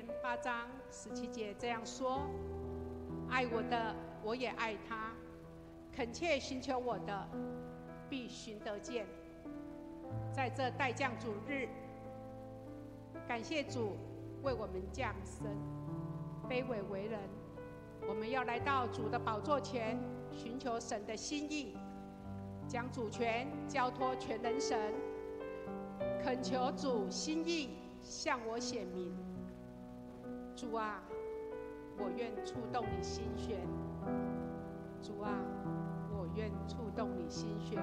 言8章17节这样说：爱我的，我也爱他；恳切寻求我的，必寻得见。在这待降主日，感谢主为我们降生，卑微为人。我们要来到主的宝座前，寻求神的心意，将主权交托全能神，恳求主心意向我显明。主啊，我愿触动你心弦。主啊，我愿触动你心弦。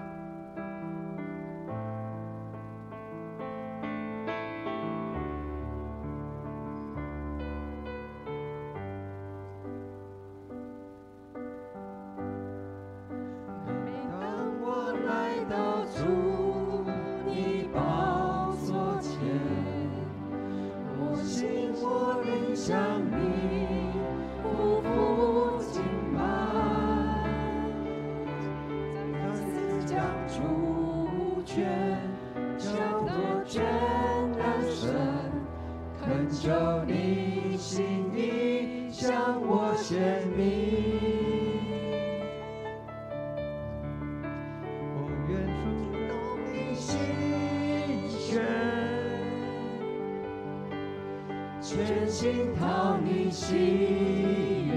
全心讨你喜悦，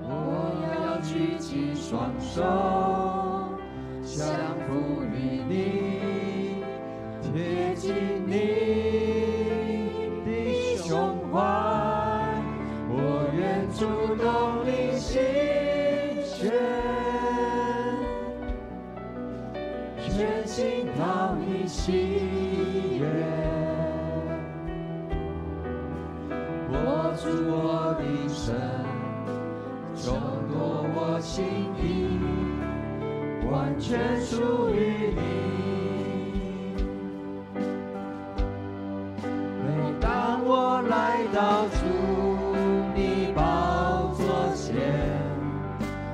我要举起双手，降服于你，贴近你的胸怀，我愿触动你心弦，全心讨你喜悦。握住我的手，就夺我心意，完全属于你。每当我来到主你宝座前，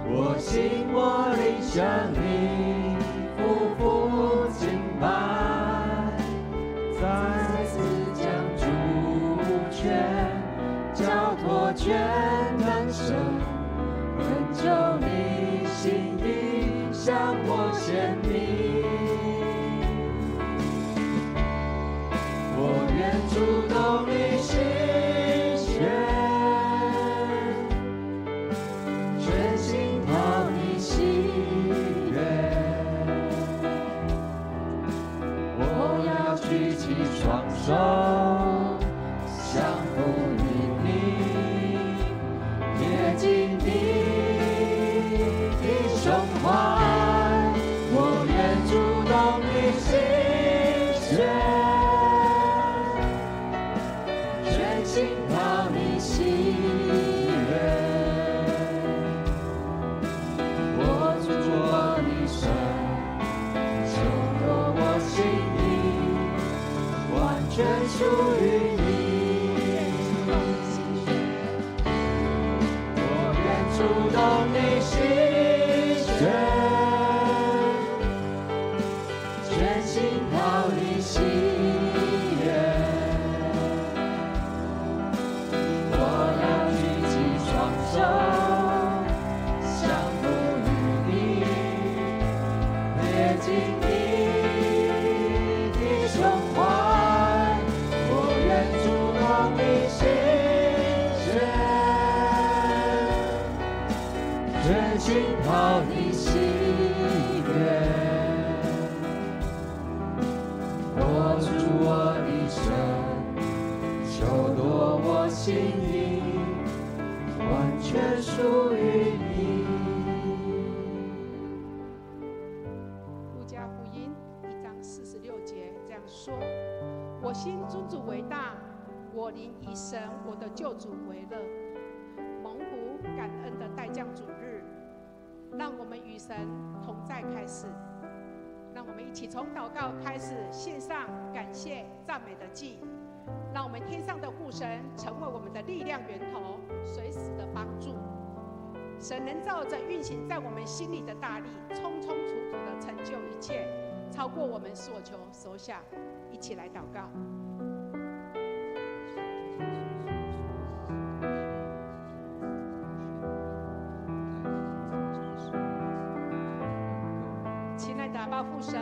我心我灵向你匍匐敬拜，再次将主权交托全能神，恳求你心意向我显明。我愿触动你心弦，全心讨你喜悦。我要举起双手，降服于你，贴近你的胸怀，我愿触动你心弦，全心讨你喜悦。握住我的手，就夺我心意，完全属于你。触动你心弦，全心讨你喜悦。我要举起双手，降服于你，贴近你的胸怀，我愿触动你心弦。全心讨你喜悦，握住我的手，就夺我心意，完全属于你。路加福音1章46节这样说：我心尊主为大，我灵以神我的救主为乐。蒙福感恩的待降主日，让我们与神同在开始。让我们一起从祷告开始，献上感谢赞美的祭。让我们天上的父神成为我们的力量源头，随时的帮助。神能照着运行在我们心里的大力，充充足足的成就一切，超过我们所求所想。一起来祷告。爸父神，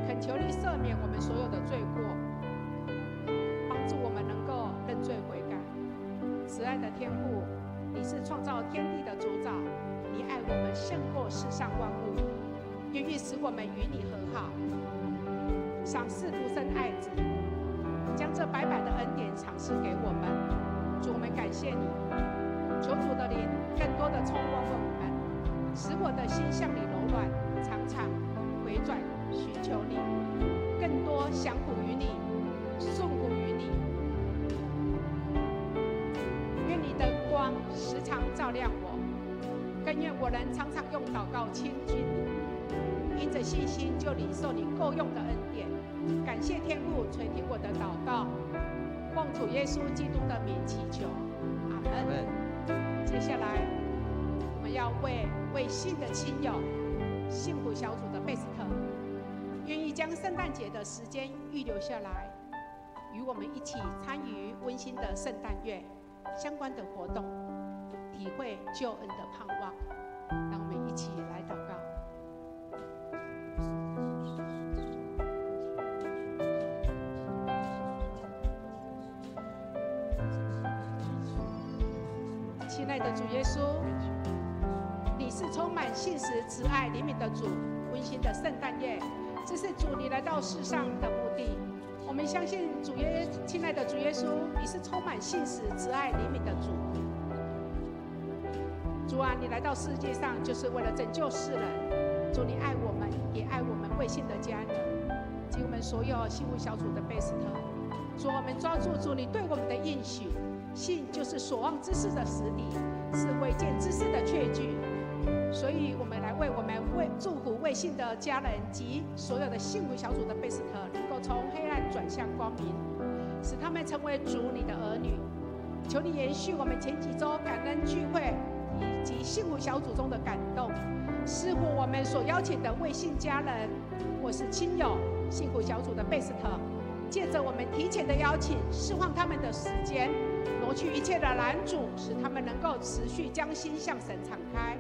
恳求你赦免我们所有的罪过，帮助我们能够认罪悔改。慈爱的天父，你是创造天地的主宰，你爱我们胜过世上万物，愿意使我们与你和好，赏赐独生爱子，将这白白的恩典赏赐给我们。主，我们感谢你，求主的灵更多的充满我们，使我的心向你柔软，常常回转寻求你，更多降服于你，顺服于你。愿你的光时常照亮我，更愿我能常常用祷告亲近你，因着信心就领受你够用的恩典。感谢天父垂听我的祷告，奉主耶稣基督的名祈求，阿门。接下来我们要为信的亲友、幸福小组的贝斯特，愿意将圣诞节的时间预留下来，与我们一起参与温馨的圣诞月相关的活动，体会救恩的盼望。让我们一起来祷告。亲爱的主耶稣，你是充满信实、慈爱、怜悯的主。温馨的圣诞夜，这是主你来到世上的目的。我们相信亲爱的主耶稣，你是充满信实、慈爱、怜悯的主。主啊，你来到世界上就是为了拯救世人。主，你爱我们，也爱我们未信的家人，及我们所有幸福小组的贝斯特。主，我们抓住主你对我们的应许。信就是所望之事的实底，是未见之事的确据。所以我们来为我们祝福未信的家人及所有的幸福小组的贝斯特，能够从黑暗转向光明，使他们成为主你的儿女。求你延续我们前几周感恩聚会以及幸福小组中的感动，似乎我们所邀请的未信家人或是亲友幸福小组的贝斯特，借着我们提前的邀请，释放他们的时间，挪去一切的拦阻，使他们能够持续将心向神敞开，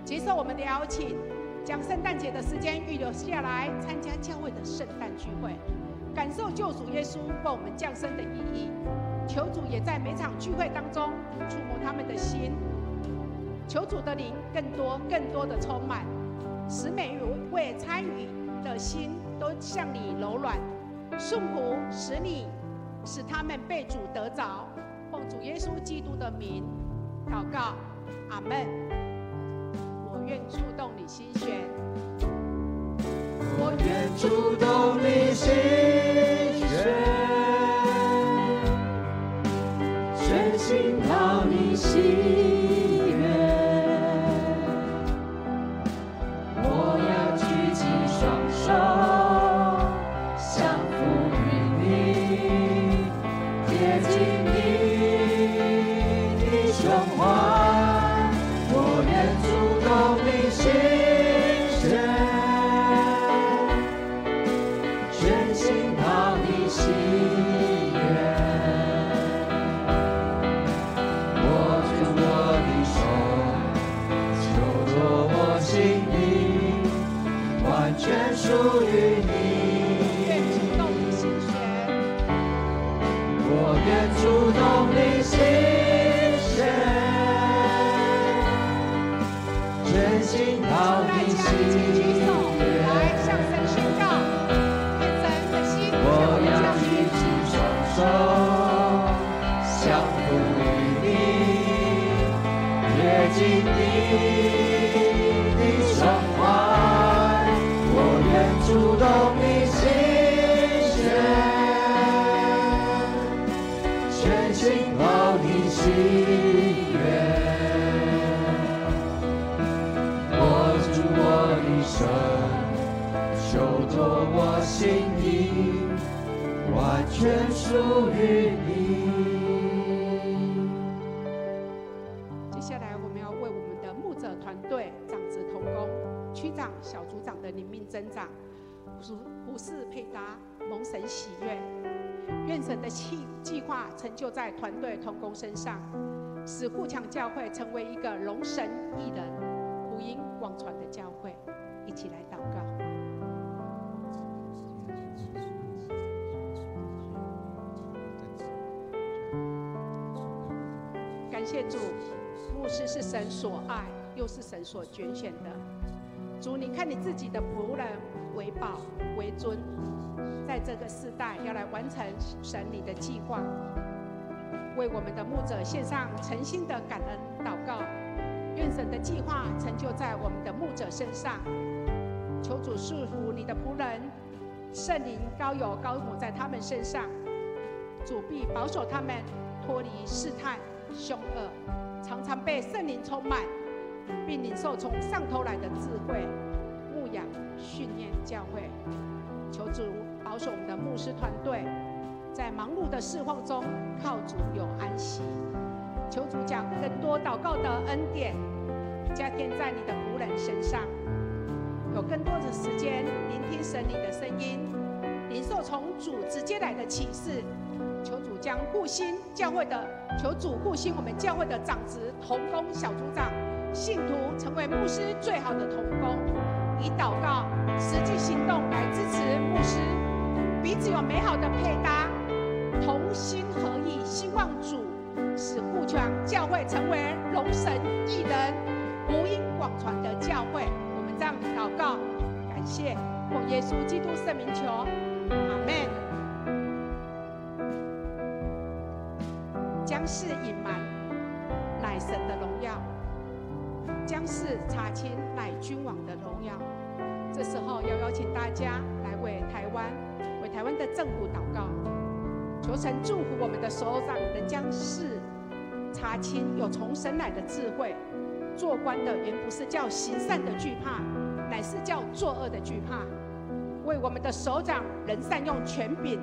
接受我们的邀请，将圣诞节的时间预留下来，参加教会的圣诞聚会，感受救主耶稣为我们降生的意义。求主也在每场聚会当中触摸他们的心，求主的灵更多的充满，使每一位参与的心都向你柔软顺服，使他们被主得着。奉主耶稣基督的名祷告，阿们。我愿触动你心弦，我愿触动你心弦，全心讨你喜悦。我要举起双手，降服于你，贴近你的胸怀。我愿触动你心弦，全心讨你喜悦。握住我的手，求夺我心灵，完全属于你。愿触动你心弦，我愿触动你心弦，全心讨你喜悦。来向神宣告，愿神的心我要举起双手，降服于你，贴近你的胸怀。我愿触动你心弦，全心讨你喜悦。握住我的手，求夺我心意，完全属于你。接下来我们要为我们的牧者团队、长子同工、区长、小组长的灵命增长、服事配搭，蒙神喜悦。愿神的计划成就在团队同工身上，使富强教会成为一个荣神益人、福音广传的教会。一起来祷告。感谢主，牧师是神所爱，又是神所拣选的。主，你看你自己的仆人为宝为尊，在这个世代要来完成神你的计划，为我们的牧者献上诚心的感恩祷告，愿神的计划成就在我们的牧者身上。求主祝福你的仆人，圣灵高油高抹在他们身上，主必保守他们脱离试探凶恶，常常被圣灵充满，并领受从上头来的智慧，牧养训练教会。求主保守我们的牧师团队，在忙碌的侍奉中靠主有安息。求主将更多祷告的恩典加添在你的仆人身上，有更多的时间聆听神你的声音，领受从主直接来的启示。求主将顾心教会的，求主顾心我们教会的长子、同工、小组长、信徒，成为牧师最好的同工，以祷告、实际行动来支持牧师，彼此有美好的配搭，同心合意，希望主使富强教会成为荣神益人、福音广传的教会。我们这样祷告，感谢，奉耶稣基督圣名求，阿们。将事隐瞒，乃神的荣耀；将事查清，乃君王的荣耀。这时候要邀请大家来为台湾的政府祷告，求神祝福我们的首长能将事查清，有从神来的智慧。做官的原不是叫行善的惧怕，乃是叫作恶的惧怕。为我们的首长能善用权柄，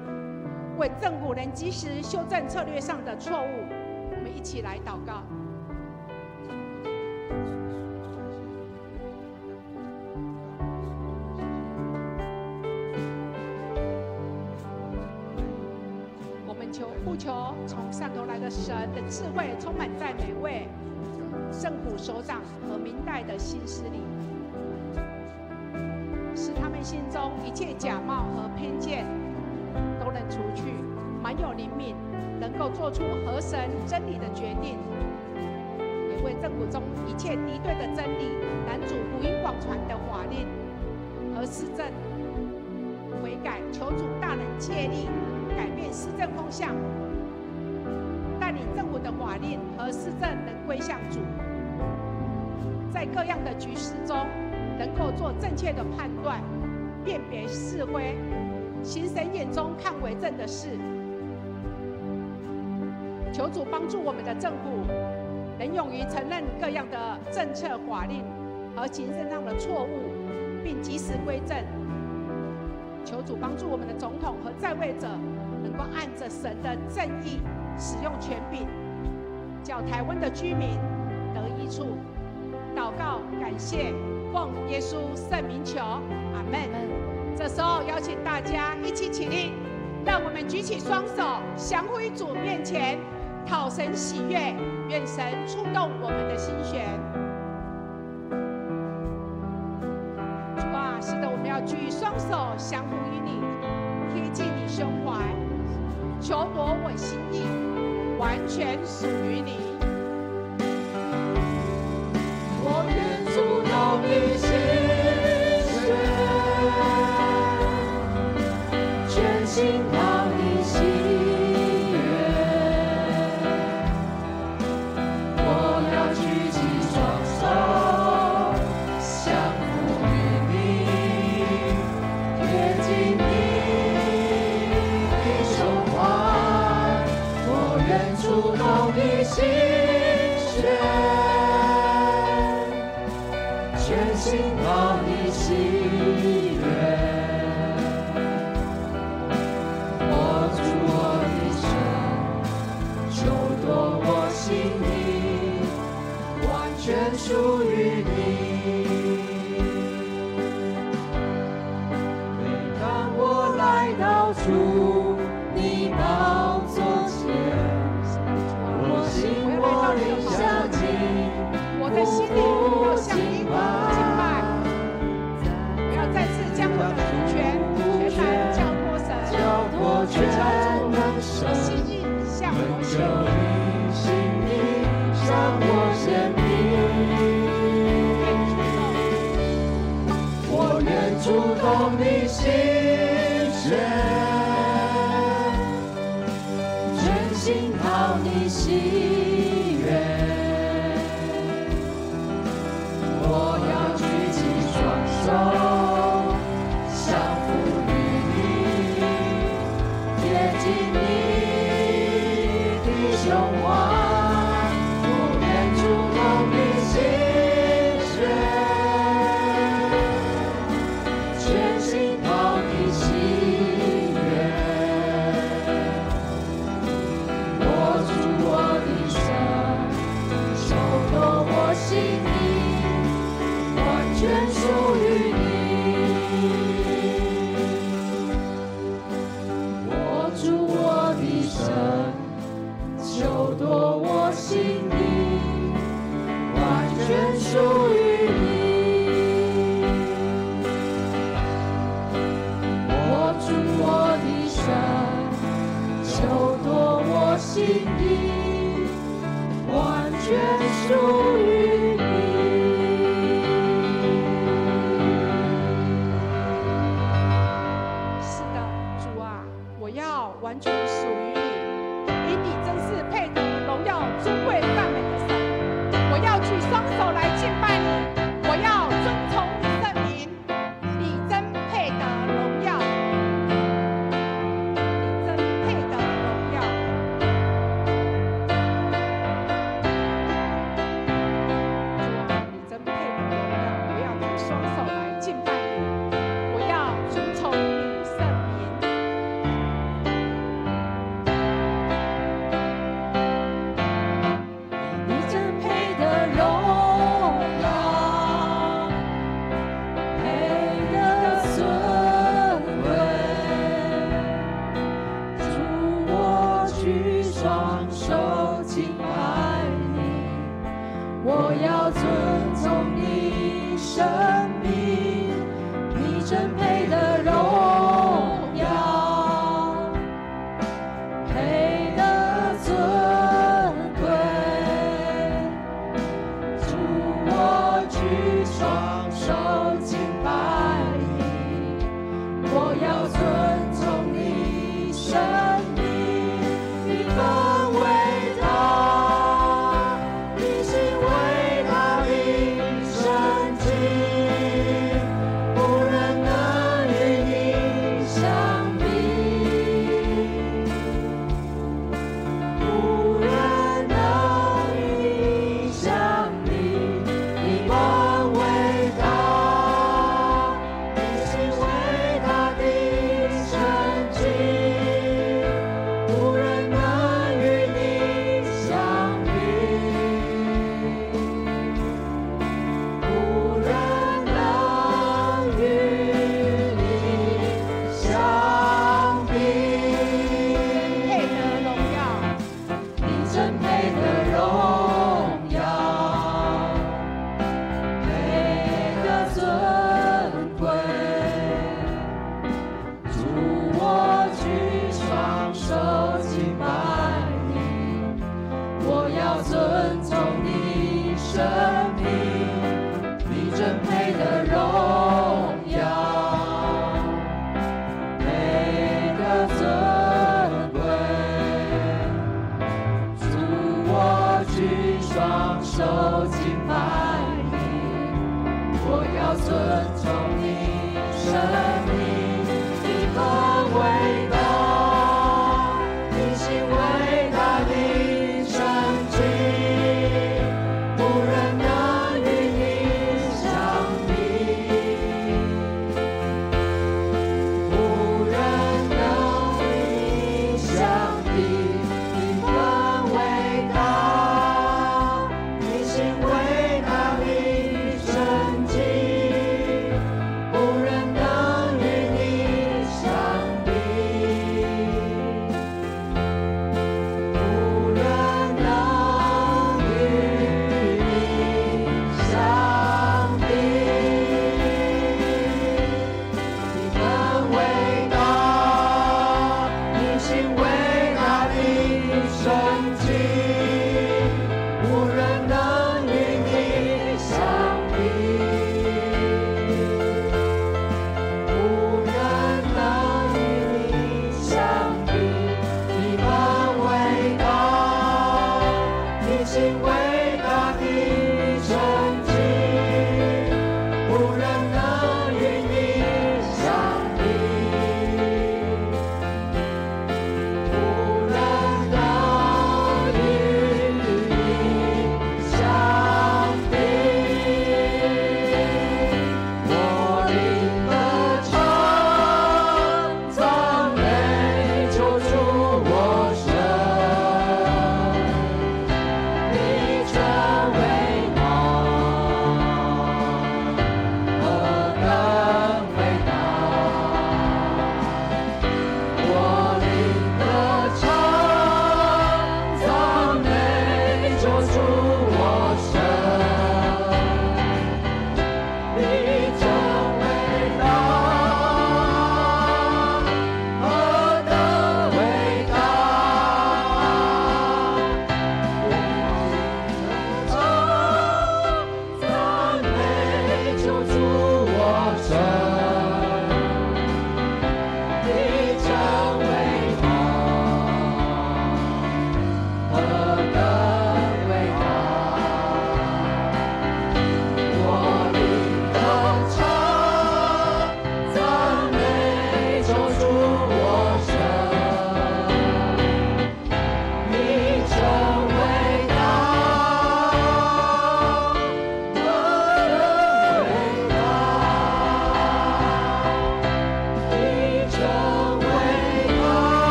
为政府能及时修正策略上的错误。我们一起来祷告。我们呼求从上头来的神的智慧充满在每位政府首长和民代的心思里，使他们心中一切假冒和偏见都能除去，满有灵敏，能够做出合神真理的决定，也为政府中一切敌对的真理、拦阻福音广传的法令和施政悔改，求主大能借力改变施政风向，带领政府的法令和施政能归向主，在各样的局势中能够做正确的判断，辨别是非，行神眼中看为正的事。求主帮助我们的政府能勇于承认各样的政策法令和行政上的错误，并及时归正。求主帮助我们的总统和在位者能够按着神的正义使用权柄，叫台湾的居民得益处。祷告感谢，奉耶稣圣名求，阿们。这时候邀请大家一起起立，让我们举起双手，降服于主面前，讨神喜悦，愿神触动我们的心弦。主啊，是的，我们要举双手降服于你，贴近你胸怀，求夺我心意，完全属于你。我愿主到你心弦，全心到你喜悦。我要举起双手，降服于你，贴近你的胸怀。我愿主到你心弦，全心到你喜悦。握住我的手，求夺我心意，完全属于你。每当我来到主你宝座前，我心我灵相近，我的心里要向你敬拜，我要再次将我的主权全然交托神，全能我心意向我求你心意你心血，全心讨你喜悦。我要举起双手，降服于你，贴近你的胸怀。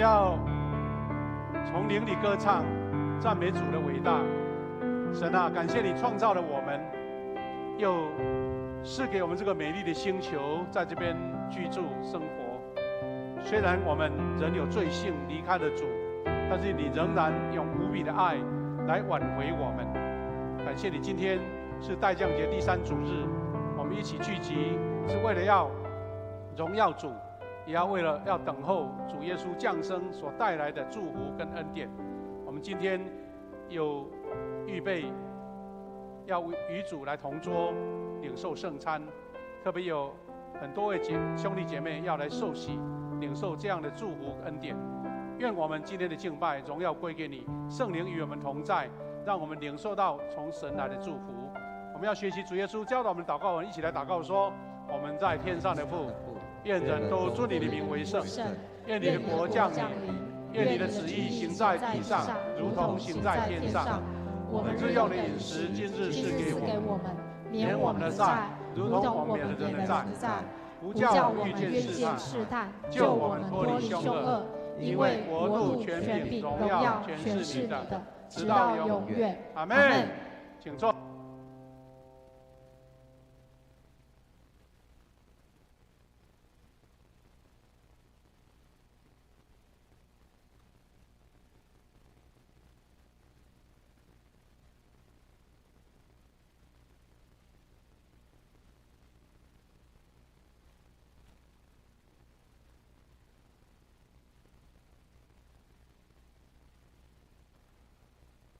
要从灵里歌唱，赞美主的伟大。神啊，感谢你创造了我们，又赐给我们这个美丽的星球，在这边居住生活。虽然我们人有罪性，离开了主，但是你仍然用无比的爱来挽回我们。感谢你，今天是代降节第3主日，我们一起聚集，是为了要荣耀主，也要为了要等候主耶稣降生所带来的祝福跟恩典。我们今天有预备要与主来同桌领受圣餐，特别有很多位兄弟姐妹要来受洗，领受这样的祝福恩典。愿我们今天的敬拜荣耀归给你，圣灵与我们同在，让我们领受到从神来的祝福。我们要学习主耶稣教导我们祷告文，一起来祷告说：我们在天上的父，愿人都尊你的名为圣，愿你的国降临，愿你的旨意行在地上，如同行在天上。我们日用的饮食，今日赐给我们，免我们的债，如同我们免了人的债，不叫我们遇见试探，救我们脱离凶恶。因为国度、权柄、荣耀，全是你的，直到永远。阿们。请坐。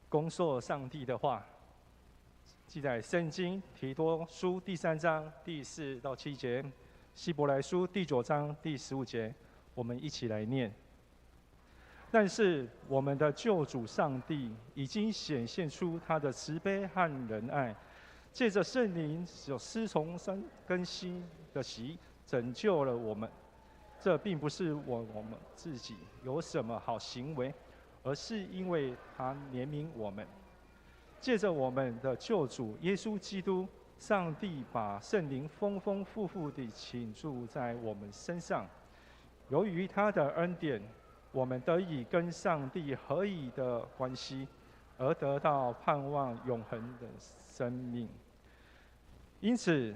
恭硕上帝的话，记在圣经提多书第3章第4到7节，希伯来书第9章第15节，我们一起来念。但是我们的救主上帝已经显现出他的慈悲和仁爱，借着圣灵有师从生更新的习，拯救了我们。这并不是我们自己有什么好行为，而是因为他怜悯我们，借着我们的救主耶稣基督，上帝把圣灵丰丰富富地倾注在我们身上。由于他的恩典，我们得以跟上帝合一的关系，而得到盼望永恒的生命。因此，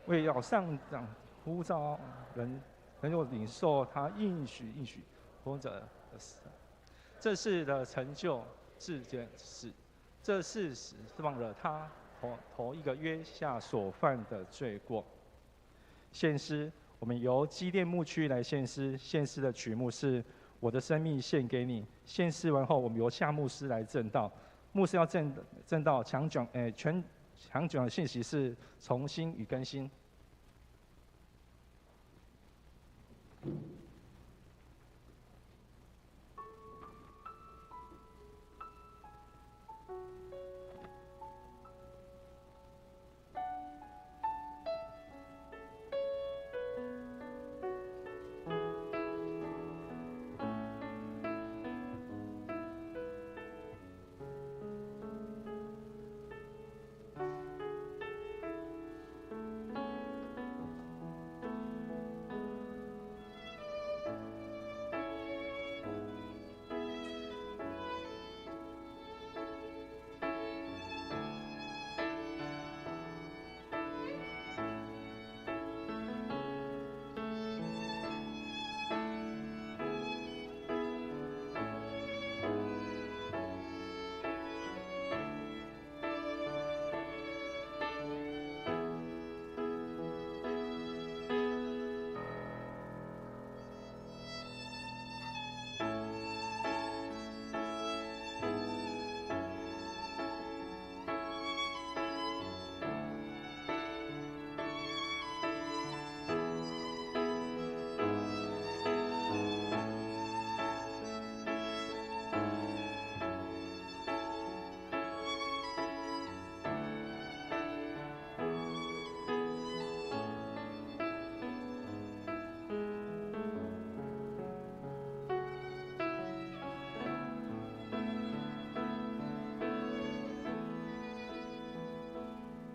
为要上长呼召人能够领受他应许活着的事，这事的成就这件事，这事释放了他头一个约下所犯的罪过。献诗，我们由基甸牧区来献诗，献诗的曲目是《我的生命献给你》。献诗完后，我们由夏牧师来证道，牧师要证道强讲的信息是重新与更新。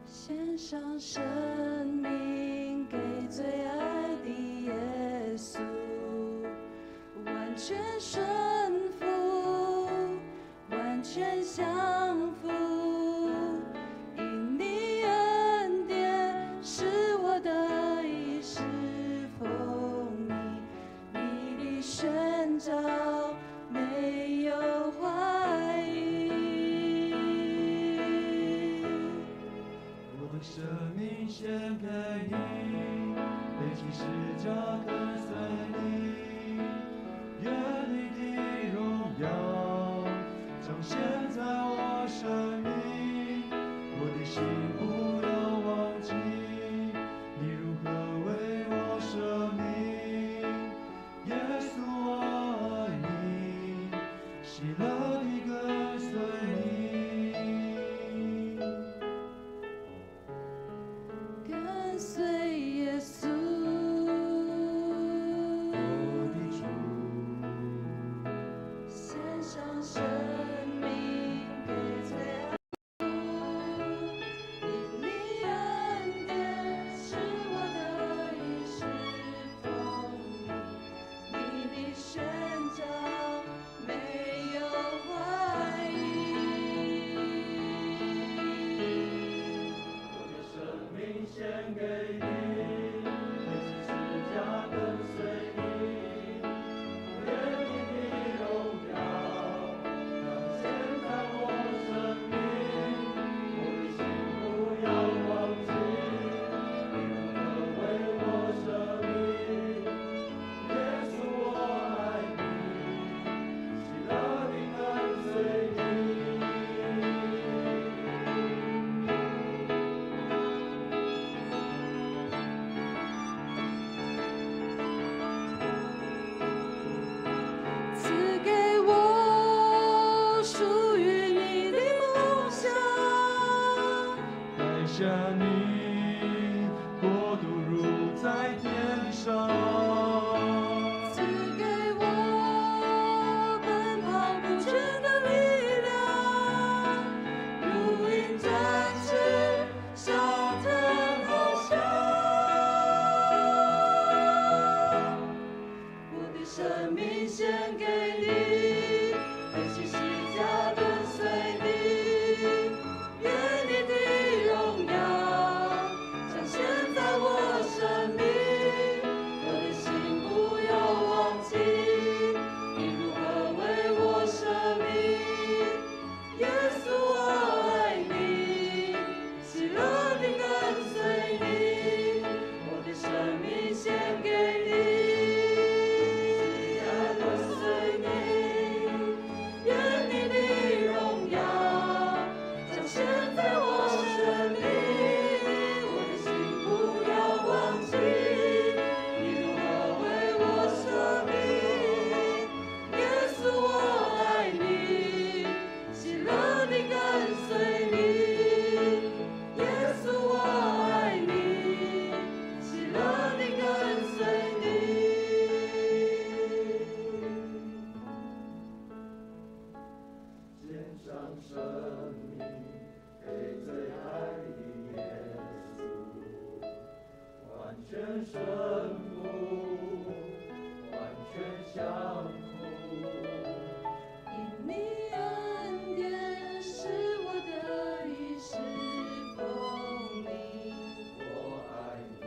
献上生命给最爱的耶完全顺服，完全降服。因你恩典是我的衣食丰溢，你的宣召没有怀疑。我的生命献给你，背起十架跟随你，愿你的荣耀彰显在我生命。我的心不要忘记，你如何为我舍命。耶稣我爱你，喜乐地跟随你。跟随耶稣，我的主，献上生命给最爱主。因你恩典是我的衣食丰溢，你的宣召没有怀疑。我的生命献给你，背起十架跟随你，愿你的荣耀彰显在我生命。我的心不要忘记，你如何为我舍命。耶稣我爱你，喜乐地跟随你。赐给我属于你的梦想，爱下你，国度如在天上。赐给我奔跑不倦的力量，如鹰展翅上腾翱翔。我的生命献给你，背起十架跟随你，愿你的荣耀彰显在我生命。我的心不要忘记，你如何为我舍命。耶稣我爱你，喜乐地跟随你，我的生命献给你。跟随你，愿你的荣耀彰显在我生命。我的心不要忘记，你如何为我舍命。耶稣我爱你，喜乐地跟随你。耶稣我爱你，喜乐地跟随你。献上生命给最爱的耶稣，完全顺服，完全降服。因你恩典是我的衣食丰溢，我爱你，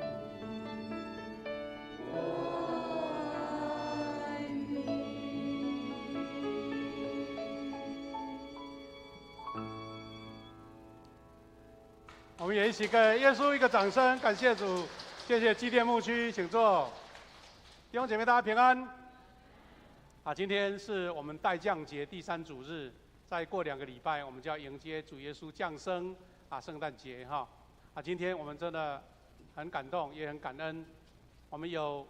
我爱你。我们也一起给耶稣一个掌声，感谢主，谢谢基甸牧区，请坐。弟兄姐妹，大家平安。今天是我们代降节第3主日，再过2个礼拜，我们就要迎接主耶稣降生圣诞节哈。今天我们真的很感动，也很感恩，我们有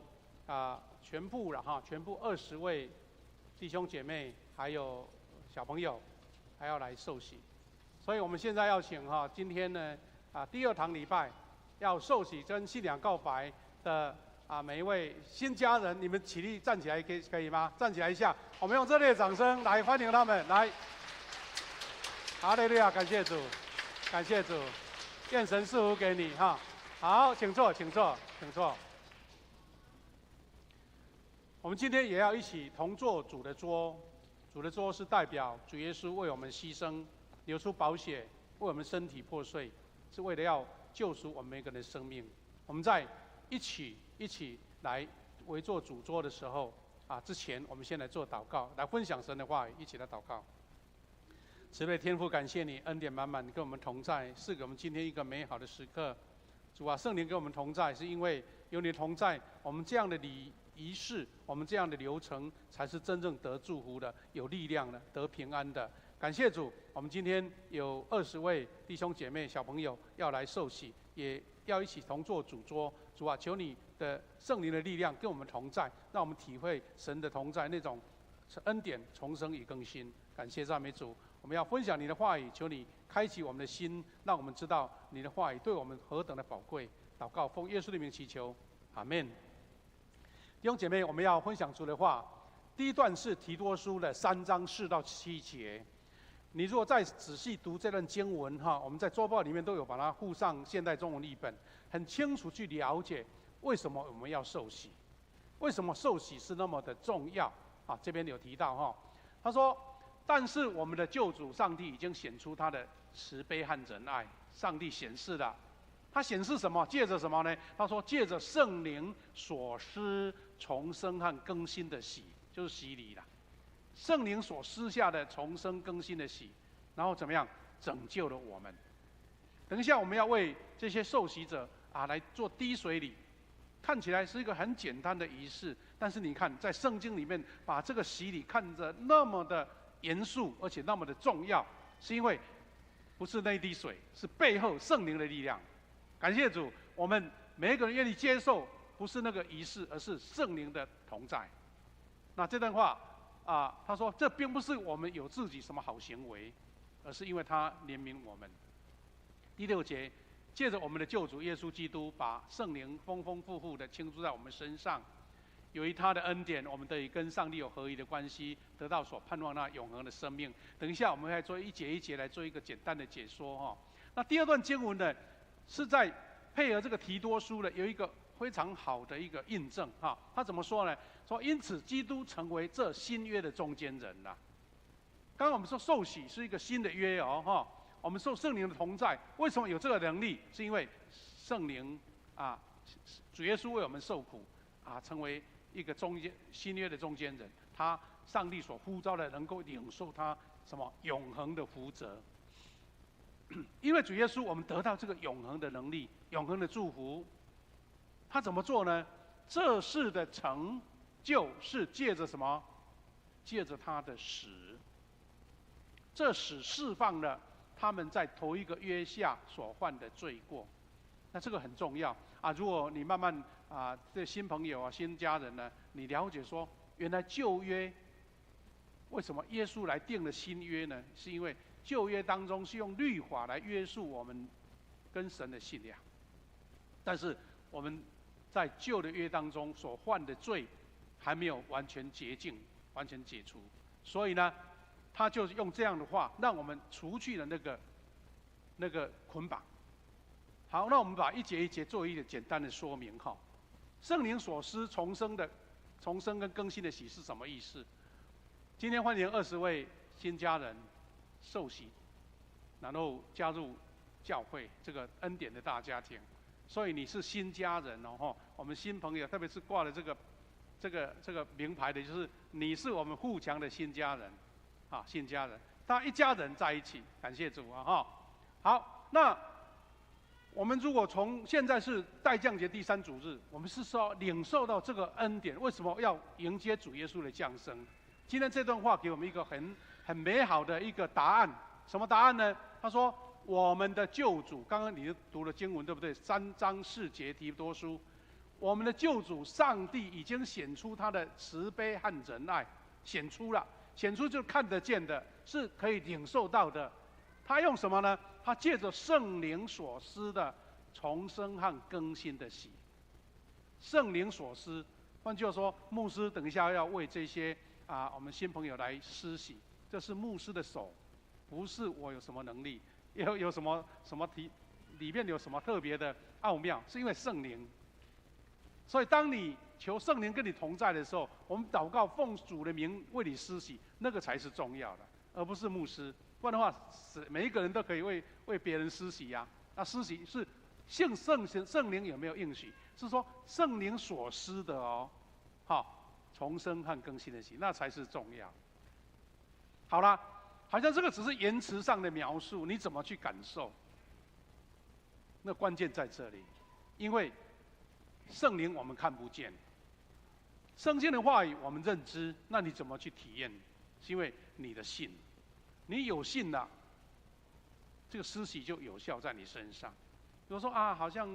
全部20位弟兄姐妹，还有小朋友，还要来受洗。所以我们现在要请今天呢第2堂礼拜要受洗跟信仰告白的每一位新家人，你们起立站起来可以吗？站起来一下，我们用热烈的掌声来欢迎他们来。哈利路亚，感谢主，感谢主，愿神赐福给你哈。好，请坐，请坐，请坐。我我们今天也要一起同坐主的桌。主的桌是代表主耶稣为我们牺牲，流出宝血，为我们身体破碎，是为了要救赎我们每个人的生命。我们在一起来围坐主桌的时候之前我们先来做祷告，来分享神的话语，一起来祷告。慈悲天父，感谢你恩典满满跟我们同在，赐给我们今天一个美好的时刻。主啊，圣灵跟我们同在，是因为有你同在，我们这样的仪式，我们这样的流程，才是真正得祝福的、有力量的、得平安的。感谢主，我们今天有20位弟兄姐妹、小朋友要来受洗，也要一起同坐主桌。主啊，求你的圣灵的力量跟我们同在，让我们体会神的同在那种恩典、重生与更新。感谢赞美主，我们要分享你的话语，求你开启我们的心，让我们知道你的话语对我们何等的宝贵。祷告，奉耶稣的名祈求，阿们。弟兄姐妹，我们要分享主的话。第一段是提多书的3章4到7节。你如果再仔细读这段经文我们在周报里面都有把它附上现代中文译本，很清楚去了解为什么我们要受洗，为什么受洗是那么的重要这边有提到他说，但是我们的救主上帝已经显出他的慈悲和仁爱。上帝显示了，他显示什么？借着什么呢？他说，借着圣灵所施重生和更新的洗，就是洗礼了。圣灵所施下的重生更新的洗，然后怎么样拯救了我们？等一下我们要为这些受洗者来做滴水礼，看起来是一个很简单的仪式，但是你看在圣经里面把这个洗礼看着那么的严肃，而且那么的重要，是因为不是那一滴水，是背后圣灵的力量。感谢主，我们每一个人愿意接受，不是那个仪式，而是圣灵的同在。那这段话他说，这并不是我们有自己什么好行为，而是因为他怜悯我们。第6节，借着我们的救主耶稣基督，把圣灵丰丰富富的倾注在我们身上，由于他的恩典，我们得以跟上帝有合一的关系，得到所盼望那永恒的生命。等一下我们会做一节一节来做一个简单的解说那第2段经文呢，是在配合这个提多书的有一个非常好的一个印证他怎么说呢？说因此基督成为这新约的中间人了。刚刚我们说受洗是一个新的约我们受圣灵的同在，为什么有这个能力？是因为圣灵主耶稣为我们受苦成为一个新约的中间人，他上帝所呼召的能够领受他什么永恒的福泽。因为主耶稣，我们得到这个永恒的能力、永恒的祝福。他怎么做呢？这事的成就是借着什么？借着他的死。这死释放了他们在头一个约下所犯的罪过。那这个很重要如果你慢慢这新朋友新家人呢，你了解说，原来旧约为什么耶稣来定了新约呢？是因为旧约当中是用律法来约束我们跟神的信仰，但是我们在旧的约当中所犯的罪还没有完全洁净、完全解除，所以呢，他就是用这样的话让我们除去了那个捆绑。好，那我们把一节一节做一个简单的说明圣灵所施重生跟更新的洗是什么意思？今天欢迎20位新家人受洗，然后加入教会这个恩典的大家庭。所以你是新家人我们新朋友，特别是挂了这个名牌的，就是你是我们富强的新家人新家人，大家一家人在一起，感谢主好，那我们如果从现在是代降节第3主日，我们是说领受到这个恩典，为什么要迎接主耶稣的降生？今天这段话给我们一个很美好的一个答案。什么答案呢？他说，我们的救主，刚刚你读了经文对不对？3章4节提多书，我们的救主上帝已经显出他的慈悲和仁爱，显出了，显出就是看得见的，是可以领受到的。他用什么呢？他借着圣灵所施的重生和更新的洗。圣灵所施，换句话说，牧师等一下要为这些我们新朋友来施洗，这是牧师的手，不是我有什么能力，有什么里面有什么特别的奥妙，是因为圣灵。所以当你求圣灵跟你同在的时候，我们祷告奉主的名为你施洗，那个才是重要的，而不是牧师。不然的话，每一个人都可以为别人施洗呀。那施洗是圣灵有没有应许？是说圣灵所施的哦，好，重生和更新的洗，那才是重要。好啦，好像这个只是言辞上的描述，你怎么去感受？那关键在这里，因为圣灵我们看不见，圣经的话语我们认知，那你怎么去体验？是因为你的信，你有信了，这个施洗就有效在你身上。比如说啊，好像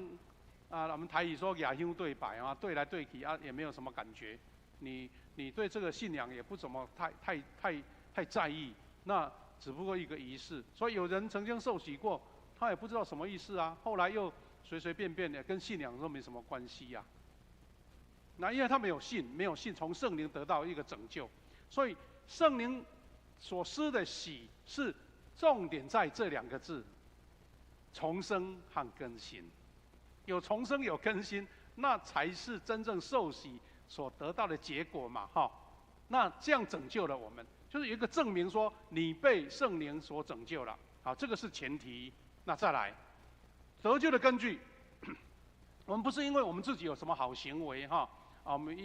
我们台语说亚兄对白啊，对来对去啊，也没有什么感觉。你对这个信仰也不怎么太在意，那只不过一个仪式。所以有人曾经受洗过，他也不知道什么意思啊，后来又随随便便的，跟信仰都没什么关系呀。那因为他没有信从圣灵得到一个拯救，所以圣灵所施的洗是重点在这2个字：重生和更新。有重生有更新，那才是真正受洗所得到的结果嘛，哈。那这样拯救了我们，就是有一个证明说你被圣灵所拯救了，好，这个是前提。那再来，得救的根据，我们不是因为我们自己有什么好行为哈，我们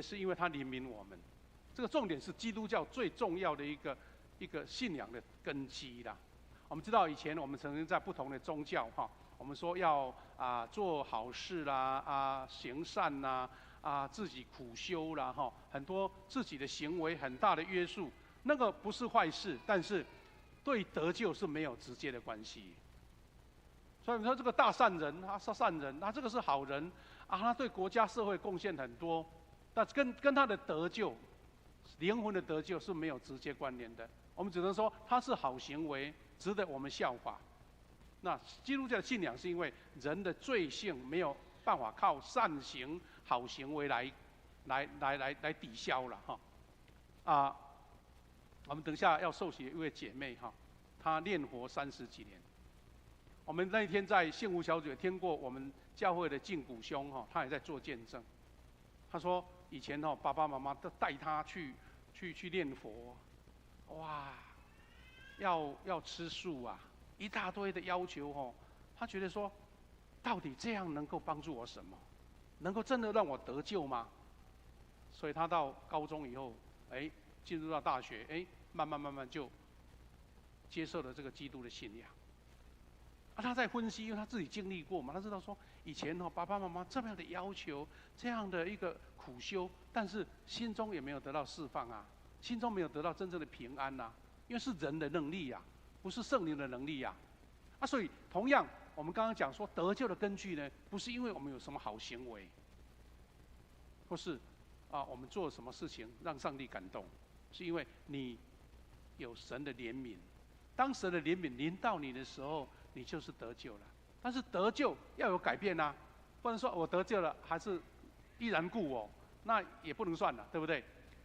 是因为他怜悯我们。这个重点是基督教最重要的一个信仰的根基啦。我们知道以前我们曾经在不同的宗教哈，我们说要做好事啦，行善啦，自己苦修啦哈，很多自己的行为很大的约束，那个不是坏事，但是对得救是没有直接的关系。所以你说这个大善人，他是善人，他这个是好人他对国家社会贡献很多，但跟他的得救、灵魂的得救是没有直接关联的。我们只能说他是好行为，值得我们效法。那基督教的信仰是因为人的罪性没有办法靠善行、好行为来抵消了哈。我们等一下要受洗的一位姐妹哈，她念佛30几年。我们那一天在幸福小组也听过我们教会的静谷兄哈，他也在做见证。他说以前爸爸妈妈都带他去念佛，哇，要吃素啊，一大堆的要求他觉得说，到底这样能够帮助我什么？能够真的让我得救吗？所以他到高中以后，进入到大学，慢慢就接受了这个基督的信仰。他在分析，因为他自己经历过嘛，他知道说以前爸爸妈妈这么样的要求，这样的一个苦修，但是心中也没有得到释放啊，心中没有得到真正的平安啊，因为是人的能力呀，不是圣灵的能力呀。所以同样，我们刚刚讲说得救的根据呢，不是因为我们有什么好行为，或是我们做什么事情让上帝感动，是因为你有神的怜悯。当神的怜悯临到你的时候，你就是得救了。但是得救要有改变啊，不能说我得救了还是依然故我，那也不能算了，对不对？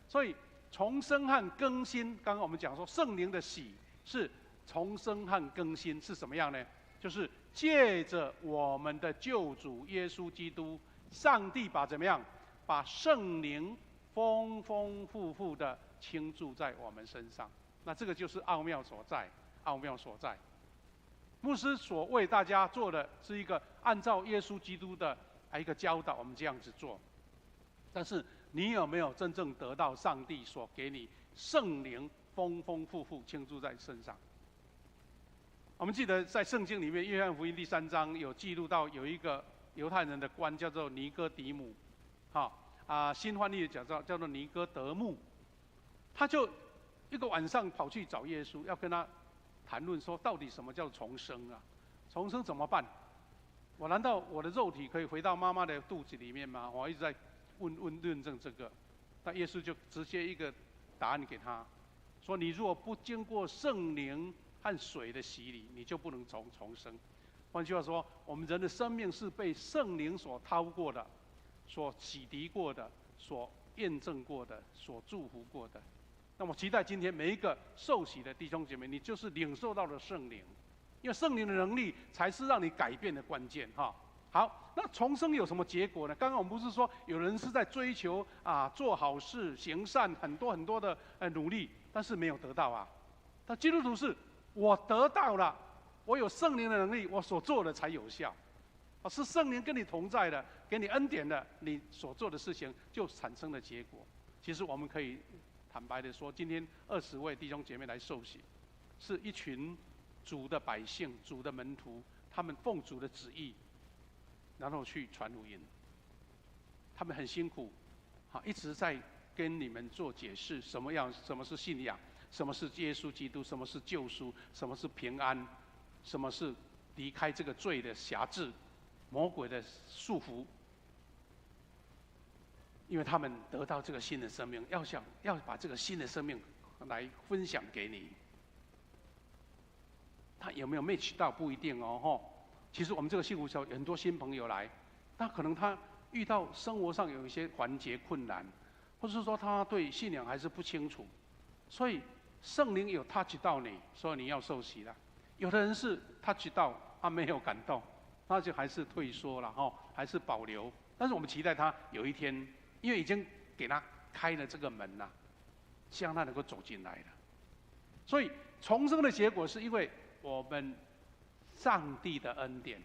所以重生和更新，刚刚我们讲说圣灵的洗是重生和更新是什么样呢？就是借着我们的救主耶稣基督，上帝把怎么样？把圣灵丰丰富富的倾注在我们身上。那这个就是奥妙所在，奥妙所在。牧师所为大家做的是一个按照耶稣基督的一个教导，我们这样子做。但是你有没有真正得到上帝所给你圣灵丰丰富富倾注在身上？我们记得在圣经里面，约翰福音第3章有记录到有一个犹太人的官叫做尼哥底母，新翻译的叫做尼哥德慕，他就一个晚上跑去找耶稣，要跟他谈论说，到底什么叫重生啊？重生怎么办？我难道我的肉体可以回到妈妈的肚子里面吗？我一直在论证这个，那耶稣就直接一个答案给他，说你如果不经过圣灵和水的洗礼，你就不能重生。换句话说，我们人的生命是被圣灵所掏过的，所洗涤过的，所验证过的，所祝福过的。那么期待今天每一个受洗的弟兄姐妹，你就是领受到了圣灵，因为圣灵的能力才是让你改变的关键哈。好，那重生有什么结果呢？刚刚我们不是说有人是在追求做好事、行善，很多很多的努力，但是没有得到啊。但基督徒是，我得到了，我有圣灵的能力，我所做的才有效。是圣灵跟你同在的，给你恩典的，你所做的事情就产生了结果。其实我们可以坦白的说，今天20位弟兄姐妹来受洗，是一群主的百姓、主的门徒，他们奉主的旨意，然后去传福音。他们很辛苦，一直在跟你们做解释，什么是信仰，什么是耶稣基督，什么是救赎，什么是平安，什么是离开这个罪的辖制。魔鬼的束缚，因为他们得到这个新的生命，要把这个新的生命来分享给你。他有没有 match 到不一定哦，吼。其实我们这个幸福小很多新朋友来，那可能他遇到生活上有一些环节困难，或是说他对信仰还是不清楚，所以圣灵有 touch 到你，所以你要受洗了。有的人是 touch 到，他没有感动。那就还是退缩了哈，还是保留。但是我们期待他有一天，因为已经给他开了这个门了，希望他能够走进来了。所以重生的结果是因为我们上帝的恩典，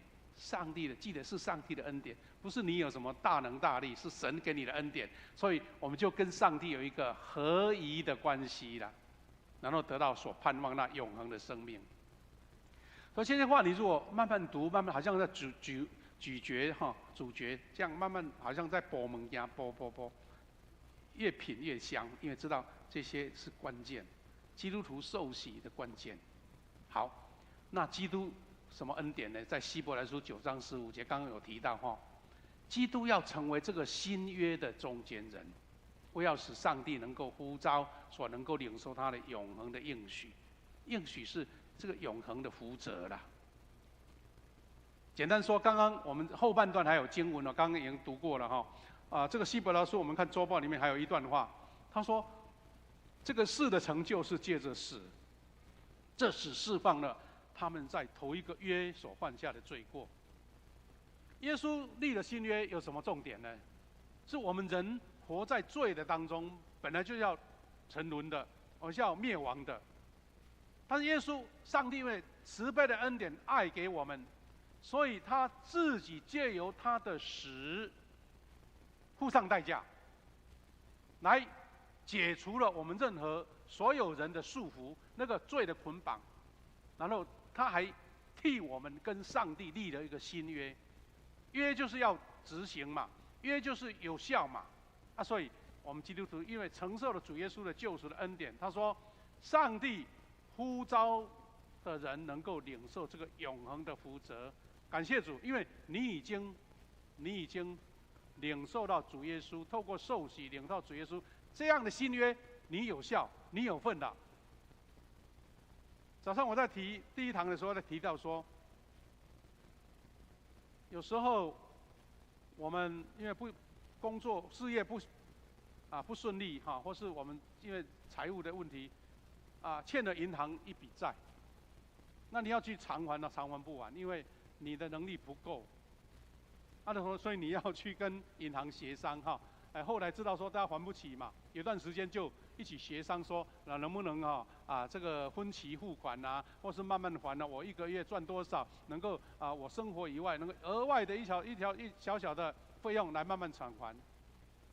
记得是上帝的恩典，不是你有什么大能大力，是神给你的恩典。所以我们就跟上帝有一个合一的关系了，然后得到所盼望那永恒的生命。所以这些话，你如果慢慢读，慢慢好像在咀嚼咀嚼，这样慢慢好像在剥门牙剥，越品越香，因为知道这些是关键，基督徒受洗的关键。好，那基督什么恩典呢？在希伯来书9章15节刚刚有提到哈，基督要成为这个新约的中间人，为要使上帝能够呼召所能够领受他的永恒的应许，应许是这个永恒的福泽啦。简单说，刚刚我们后半段还有经文刚刚已经读过了哈。这个希伯来书我们看周报里面还有一段话，他说，这个事的成就是借着死，这使释放了他们在头一个约所犯下的罪过。耶稣立了新约有什么重点呢？是我们人活在罪的当中，本来就要沉沦的，我们要灭亡的。但是耶稣，上帝因为慈悲的恩典爱给我们，所以他自己借由他的死，付上代价，来解除了我们任何所有人的束缚，那个罪的捆绑。然后他还替我们跟上帝立了一个新约，约就是要执行嘛，约就是有效嘛。所以我们基督徒因为承受了主耶稣的救赎的恩典，他说，上帝呼召的人能够领受这个永恒的福泽。感谢主，因为你已经领受到主耶稣，透过受洗领到主耶稣这样的新约，你有效，你有份的。早上我在提第一堂的时候，在提到说，有时候我们因为工作事业不顺利或是我们因为财务的问题欠了银行一笔债，那你要去偿还偿还不完，因为你的能力不够。所以你要去跟银行协商后来知道说大家还不起嘛，有段时间就一起协商说，能不能这个分期付款或是慢慢还我一个月赚多少，能够我生活以外能够额外的一小小的费用来慢慢偿还。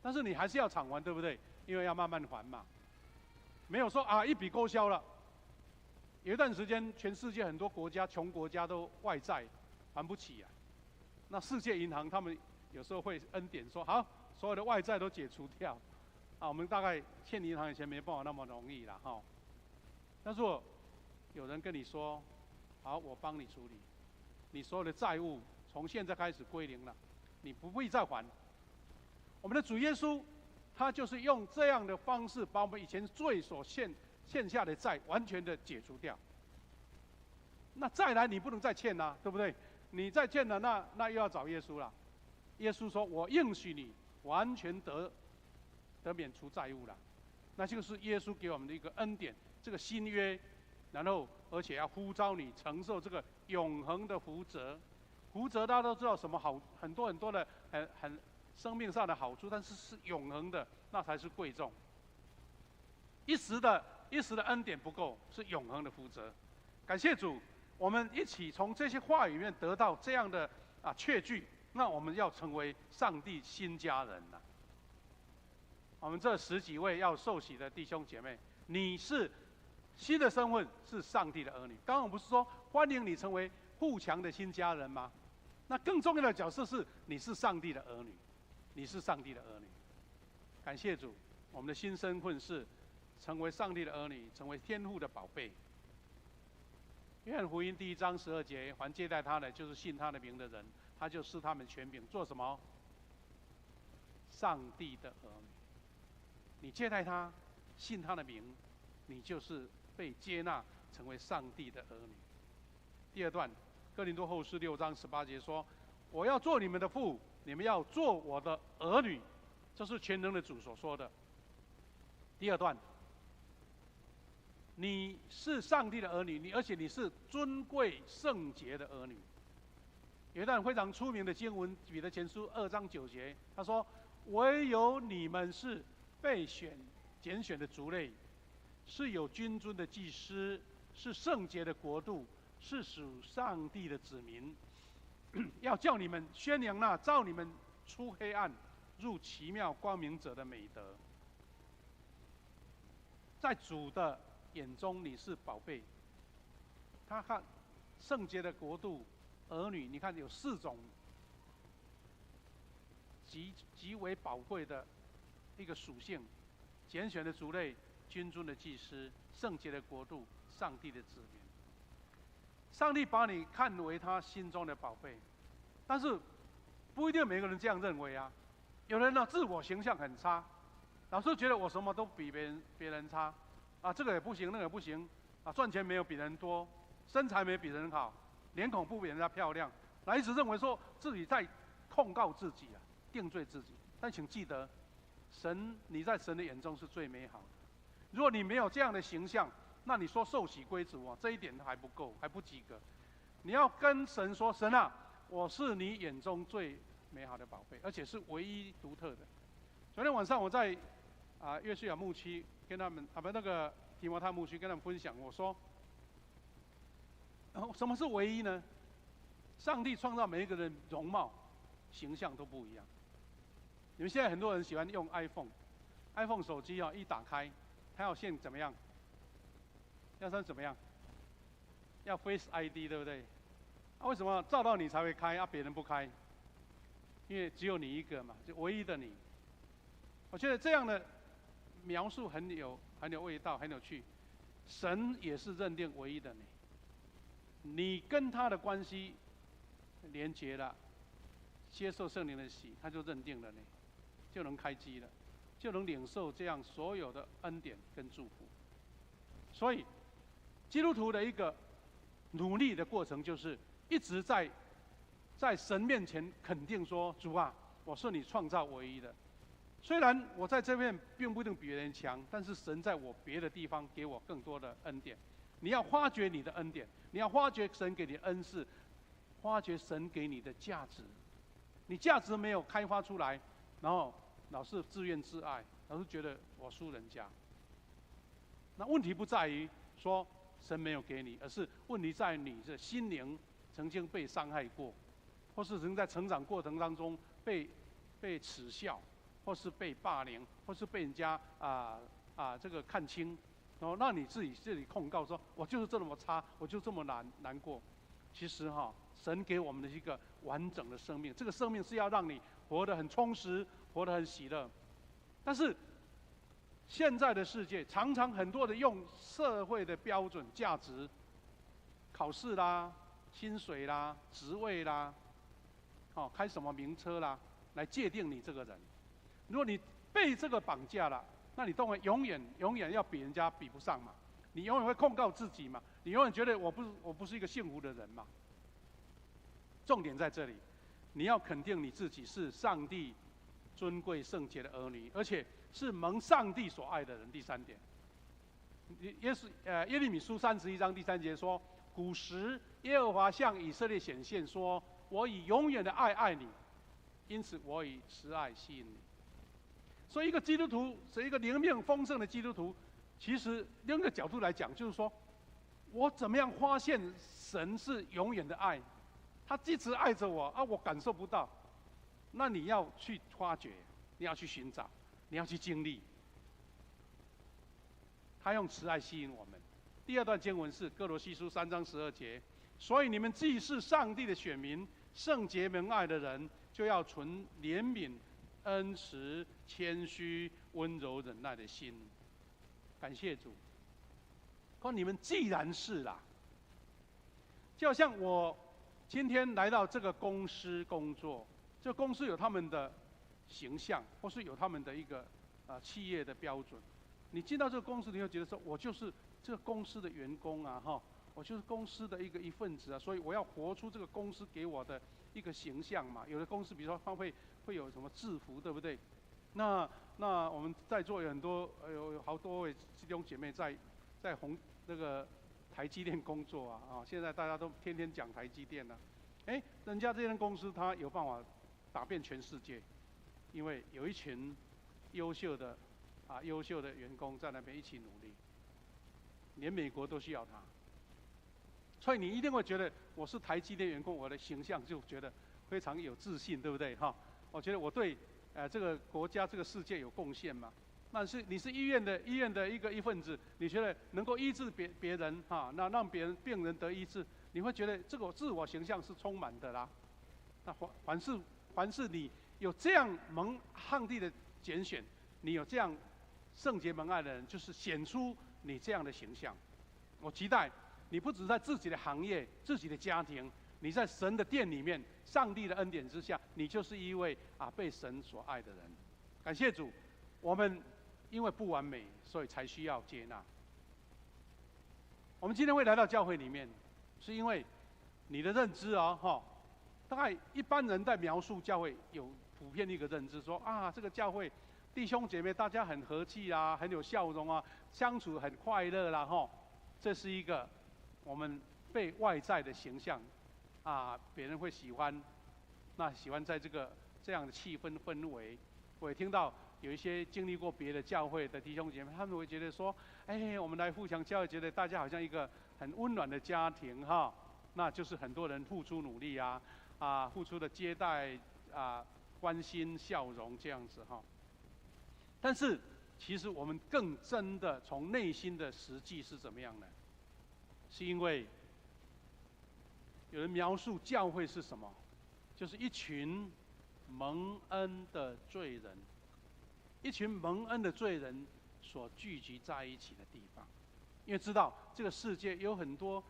但是你还是要偿还，对不对？因为要慢慢还嘛，没有说一笔勾销了。有一段时间，全世界很多国家穷国家都外债还不起那世界银行他们有时候会恩典说，好，所有的外债都解除掉，我们大概欠银行的钱没办法那么容易了但如果有人跟你说，好，我帮你处理，你所有的债务从现在开始归零了，你不必再还。我们的主耶稣，他就是用这样的方式，把我们以前罪所欠下的债完全的解除掉。那再来，你不能再欠对不对？你再欠了，那又要找耶稣了。耶稣说：“我应许你，完全得免除债务了。”那这个是耶稣给我们的一个恩典，这个新约，然后而且要呼召你承受这个永恒的福泽。福泽大家都知道什么好，很多的很生命上的好处，但是是永恒的，那才是贵重。一时的恩典不够，是永恒的福泽。感谢主，我们一起从这些话语里面得到这样的确据，那我们要成为上帝新家人了。我们这10几位要受洗的弟兄姐妹，你是新的身份，是上帝的儿女。刚刚我不是说欢迎你成为富强的新家人吗？那更重要的角色是你是上帝的儿女，你是上帝的儿女。感谢主，我们的新身份是成为上帝的儿女，成为天父的宝贝。约翰福音第1章12节，凡接待他的，就是信他的名的人，他就赐他们权柄，做什么？上帝的儿女。你接待他，信他的名，你就是被接纳，成为上帝的儿女。第2段，哥林多后书6章18节说：“我要做你们的父，你们要做我的儿女。”这是全能的主所说的。第2段，你是上帝的儿女，而且你是尊贵圣洁的儿女。有一段非常出名的经文，彼得前书2章9节，他说：“唯有你们是被拣选的族类，是有君尊的祭司，是圣洁的国度，是属上帝的子民，要叫你们宣扬那召你们出黑暗入奇妙光明者的美德。”在主的眼中，你是宝贝。他看圣洁的国度、儿女，你看有4种极为宝贵的一个属性：拣选的族类、君尊的祭司、圣洁的国度、上帝的子民。上帝把你看为他心中的宝贝，但是不一定每个人这样认为啊。有人呢，自我形象很差，老是觉得我什么都比别人差，这个也不行，那个也不行，赚钱没有比人多，身材没比人好，脸孔不比人家漂亮，一直认为说自己在控告自己定罪自己。但请记得，你在神的眼中是最美好的。如果你没有这样的形象，那你说受洗归主这一点还不够，还不及格。你要跟神说：“神啊，我是你眼中最美好的宝贝，而且是唯一独特的。”昨天晚上我在约书亚牧区跟他们那个提摩太牧区跟他们分享，我说：什么是唯一呢？上帝创造每一个人容貌、形象都不一样。你们现在很多人喜欢用 iPhone 手机一打开，它要先怎么样？要先怎么样？要 Face ID 对不对？为什么照到你才会开，别人不开？因为只有你一个嘛，就唯一的你。我觉得这样的描述很有味道，很有趣。神也是认定唯一的你，你跟他的关系连结了，接受圣灵的洗，他就认定了你，就能开机了，就能领受这样所有的恩典跟祝福。所以，基督徒的一个努力的过程，就是一直在神面前肯定说：“主啊，我是你创造唯一的。虽然我在这边并不一定比别人强，但是神在我别的地方给我更多的恩典。你要发掘你的恩典，你要发掘神给你的恩赐，发掘神给你的价值。你价值没有开发出来，然后老是自怨自艾，老是觉得我输人家。那问题不在于说神没有给你，而是问题在你的心灵曾经被伤害过，或是曾经在成长过程当中被耻笑，或是被霸凌，或是被人家这个看轻，然后让你自己控告说：“我就是这么差，我就这么难过。”其实神给我们的一个完整的生命，这个生命是要让你活得很充实，活得很喜乐。但是现在的世界常常很多的用社会的标准价值、考试啦、薪水啦、职位啦、开什么名车啦，来界定你这个人。如果你被这个绑架了，那你当然永远要比人家比不上嘛，你永远会控告自己嘛，你永远觉得我不是一个幸福的人嘛。重点在这里，你要肯定你自己是上帝尊贵圣洁的儿女，而且是蒙上帝所爱的人。第3点，耶利米书31章第3节说：“古时耶和华向以色列显现说，我以永远的爱爱你，因此我以慈爱吸引你。所以，一个基督徒是一个灵命丰盛的基督徒，其实另一个角度来讲，就是说，我怎么样发现神是永远的爱，他一直爱着我啊，我感受不到，那你要去发掘，你要去寻找，你要去经历。他用慈爱吸引我们。第二段经文是哥罗西书3章12节，所以你们既是上帝的选民，圣洁蒙爱的人，就要存怜悯、恩慈、谦虚、温柔、忍耐的心。感谢主。说你们既然是啦，就好像我今天来到这个公司工作，这个公司有他们的形象，或是有他们的一个企业的标准。你进到这个公司，你会觉得说，我就是这个公司的员工啊，哈，我就是公司的一份子啊，所以我要活出这个公司给我的一个形象嘛。有的公司，比如说它会有什么制服，对不对？那我们在座有很多有好多位弟兄姐妹在那个台积电工作啊，现在大家都天天讲台积电了，人家这间公司它有办法打遍全世界，因为有一群优秀的员工在那边一起努力，连美国都需要他，所以你一定会觉得我是台积电员工，我的形象就觉得非常有自信，对不对？哈，我觉得我对这个国家、这个世界有贡献嘛。那是你是医院的一份子，你觉得能够医治别人哈，那让病人得医治，你会觉得这个自我形象是充满的啦。那凡是你有这样上帝的拣选，你有这样圣洁蒙爱的人，就是显出你这样的形象。我期待你不只在自己的行业、自己的家庭，你在神的殿里面，上帝的恩典之下，你就是一位被神所爱的人。感谢主，我们因为不完美，所以才需要接纳。我们今天会来到教会里面，是因为你的认知大概一般人在描述教会有普遍的一个认知，说这个教会弟兄姐妹大家很和气啊，很有笑容啊，相处很快乐啦这是一个我们被外在的形象别人会喜欢，那喜欢在这样的气氛围。我也听到有一些经历过别的教会的弟兄姐妹，他们会觉得说，我们来富强教会，觉得大家好像一个很温暖的家庭那就是很多人付出努力付出的接待关心笑容这样子但是其实我们更真的从内心的实际是怎么样呢？是因为有人描述教会是什么，就是一群蒙恩的罪人，一群蒙恩的罪人所聚集在一起的地方。因为知道这个世界有很多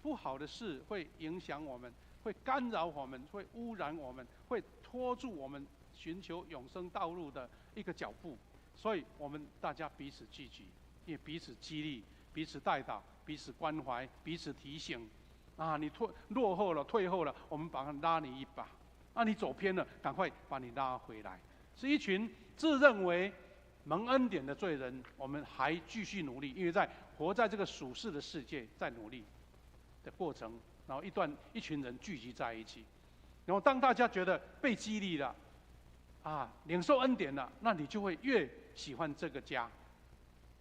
不好的事会影响我们，会干扰我们，会污染我们，会拖住我们寻求永生道路的一个脚步。所以我们大家彼此聚集，也彼此激励，彼此带导，彼此关怀，彼此提醒你落后了、退后了，我们把它拉你一把你走偏了，赶快把你拉回来。是一群自认为蒙恩典的罪人，我们还继续努力，因为在活在这个属世的世界，在努力的过程，然后一群人聚集在一起，然后当大家觉得被激励了领受恩典了，那你就会越喜欢这个家。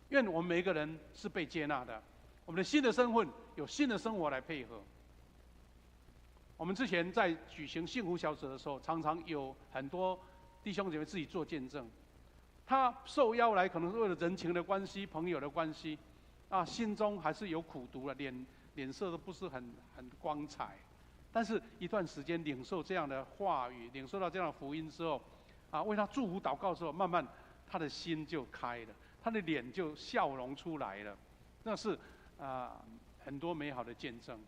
愿我们每一个人是被接纳的，我们的新的身份有新的生活来配合。我们之前在举行幸福小组的时候，常常有很多弟兄姐妹自己做见证，他受邀来可能是为了人情的关系、朋友的关系心中还是有苦毒了，脸色都不是很光彩。但是一段时间领受这样的话语，领受到这样的福音之后为他祝福祷告之后，慢慢他的心就开了，他的脸就笑容出来了。那是很多美好的见证。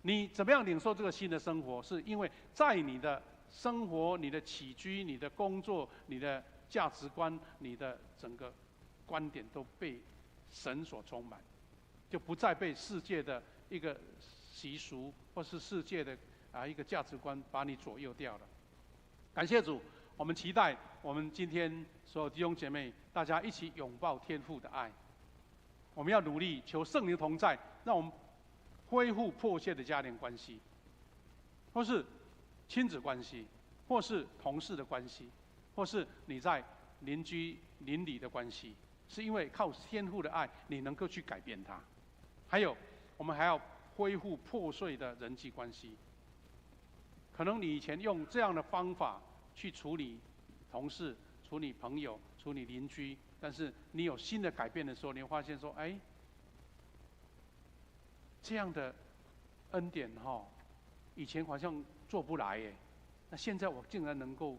你怎么样领受这个新的生活？是因为在你的生活、你的起居、你的工作、你的价值观、你的整个观点都被神所充满，就不再被世界的一个习俗或是世界的一个价值观把你左右掉了。感谢主，我们期待我们今天所有弟兄姐妹大家一起拥抱天父的爱。我们要努力求圣灵同在，让我们恢复迫切的家庭关系。或是亲子关系，或是同事的关系，或是你在邻居邻里的关系，是因为靠天父的爱，你能够去改变它。还有，我们还要恢复破碎的人际关系。可能你以前用这样的方法去处理同事、处理朋友、处理邻居，但是你有新的改变的时候，你会发现说，哎，这样的恩典以前好像做不来耶，那现在我竟然能够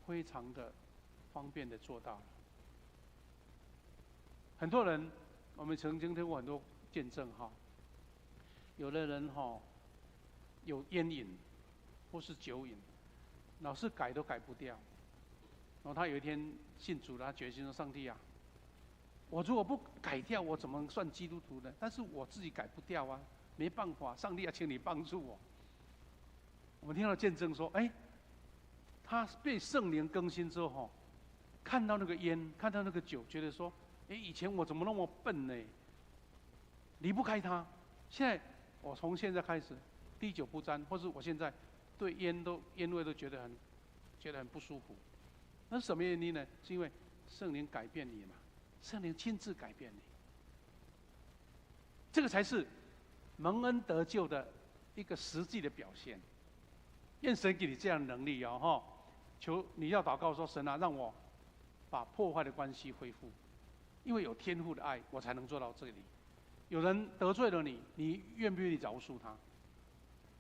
非常的方便的做到了。很多人，我们曾经听过很多见证有的人有烟瘾或是酒瘾，老是改都改不掉。然后他有一天信主了，他决心说：上帝啊，我如果不改掉，我怎么算基督徒呢？但是我自己改不掉啊，没办法，上帝啊，请你帮助我。我们听到见证说，哎，他被圣灵更新之后看到那个烟，看到那个酒，觉得说，哎，以前我怎么那么笨呢？离不开他。现在我从现在开始，滴酒不沾，或是我现在对烟味都觉得很不舒服。那是什么原因呢？是因为圣灵改变你嘛，圣灵亲自改变你。这个才是蒙恩得救的一个实际的表现。愿神给你这样的能力求你要祷告说：神啊，让我把破坏的关系恢复，因为有天父的爱，我才能做到这里。有人得罪了你，你愿不愿意饶恕他？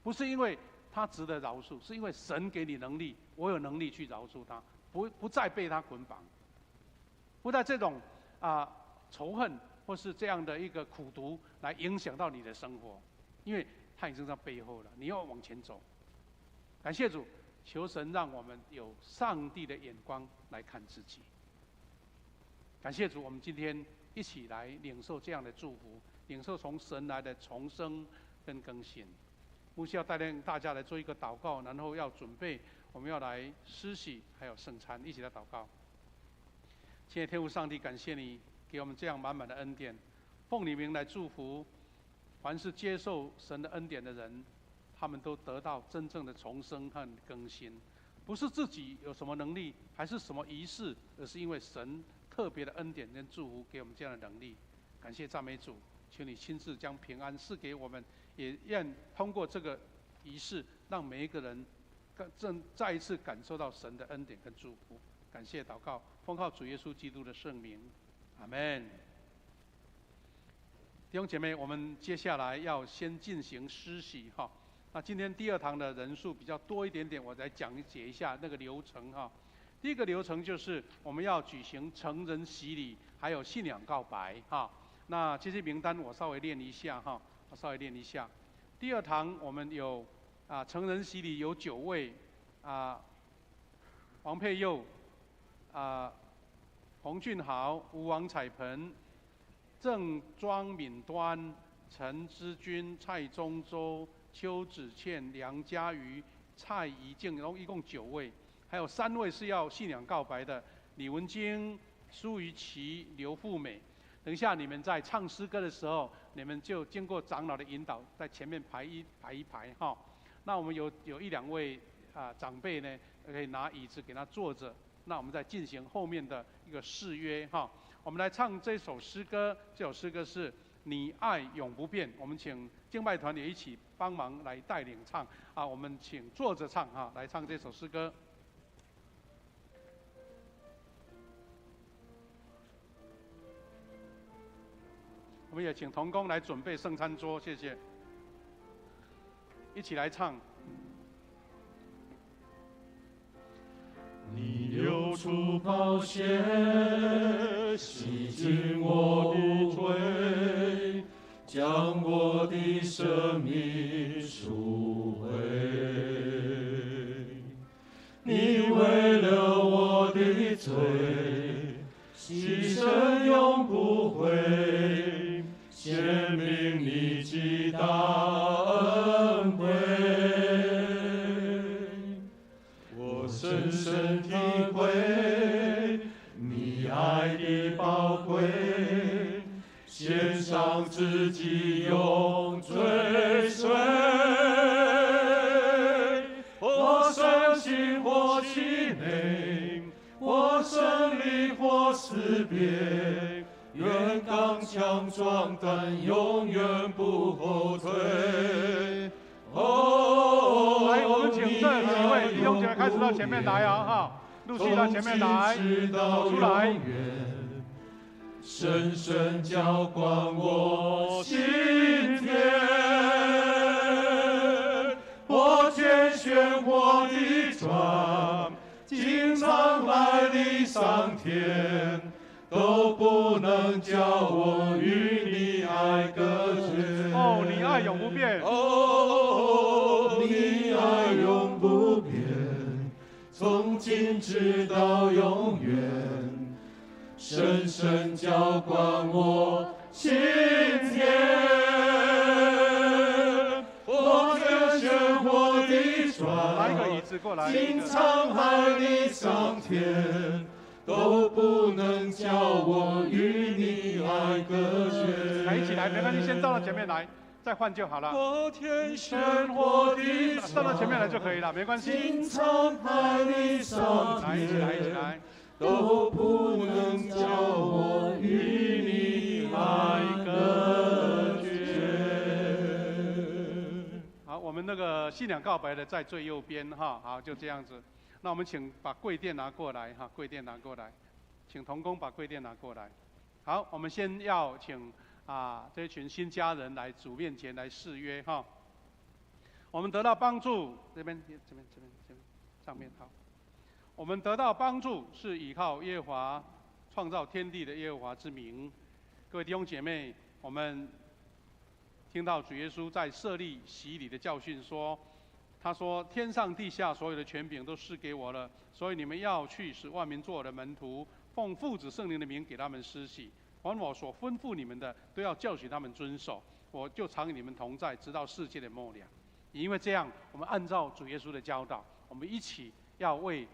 不是因为他值得饶恕，是因为神给你能力，我有能力去饶恕他，不再被他捆绑，不在这种仇恨或是这样的一个苦毒来影响到你的生活，因为他已经在背后了，你要往前走。感谢主，求神让我们有上帝的眼光来看自己。感谢主，我们今天一起来领受这样的祝福，领受从神来的重生跟更新。牧师要带领大家来做一个祷告，然后要准备我们要来施洗还有圣餐，一起来祷告。亲爱的天父上帝，感谢你给我们这样满满的恩典，奉你名来祝福凡是接受神的恩典的人，他们都得到真正的重生和更新，不是自己有什么能力，还是什么仪式，而是因为神特别的恩典跟祝福给我们这样的能力。感谢赞美主，求你亲自将平安赐给我们，也愿通过这个仪式，让每一个人再一次感受到神的恩典跟祝福。感谢祷告，奉靠主耶稣基督的圣名，阿们。弟兄姐妹，我们接下来要先进行施洗那今天第二堂的人数比较多一点点，我来讲解一下那个流程第一个流程就是我们要举行成人洗礼，还有信仰告白那这些名单我稍微练一下第二堂我们有成人洗礼有9位王佩佑洪俊豪、吴王彩盆、郑庄敏端、陈之君、蔡宗洲、邱子倩、梁家瑜、蔡怡静，一共9位，还有3位是要信仰告白的：李文京、苏瑜琪、刘富美。等一下你们在唱诗歌的时候，你们就经过长老的引导，在前面排一排那我们有1、2位长辈呢，可以拿椅子给他坐着。那我们再进行后面的一个誓约我们来唱这首诗歌，这首诗歌是你爱永不变。我们请敬拜团也一起帮忙来带领唱我们请坐着唱来唱这首诗歌。我们也请同工来准备圣餐桌，谢谢。一起来唱。你流出宝血，洗净我的罪，将我的生命赎回。你为了我的罪，牺牲永不悔，显明你极大恩惠。我深深体会你爱的宝贵，献上自己永追随。心或气馁，或胜利或死别，愿刚强壮胆，永远不后退。哦，来，我们请这几位弟兄姐妹开始到前面来啊！哈，陆续到前面来，走出来。深深浇灌我心田，我见漩涡的转，经常来离上天，都不能叫我与你爱隔绝。哦，你爱永不变。哦，你爱永不变，从今直到永远。深深浇灌我心田，我跟漩涡的转，来一个椅子过来，经常海里上天，都不能叫我与你爱隔绝。来一起来，没关系，先站到前面来，再换就好了。我天漩涡的站到前面来就可以了，没关系。经常海里上来，一起来，一起来。都不能叫我与你爱隔绝。好，我们那个信仰告白的在最右边哈，好，就这样子。那我们请把柜垫拿过来哈，柜垫拿过来，请同工把柜垫拿过来。好，我们先要请这群新家人来主面前来誓约哈。我们得到帮助，这边上面好。我们得到帮助是依靠耶和华创造天地的耶和华之名。各位弟兄姐妹，我们听到主耶稣在设立洗礼的教训说，他说：“天上地下所有的权柄都赐给我了，所以你们要去使万民做我的门徒，奉父子圣灵的名给他们施洗。凡我所吩咐你们的，都要教训他们遵守。我就常与你们同在，直到世界的末了。”也因为这样，我们按照主耶稣的教导，我们一起要为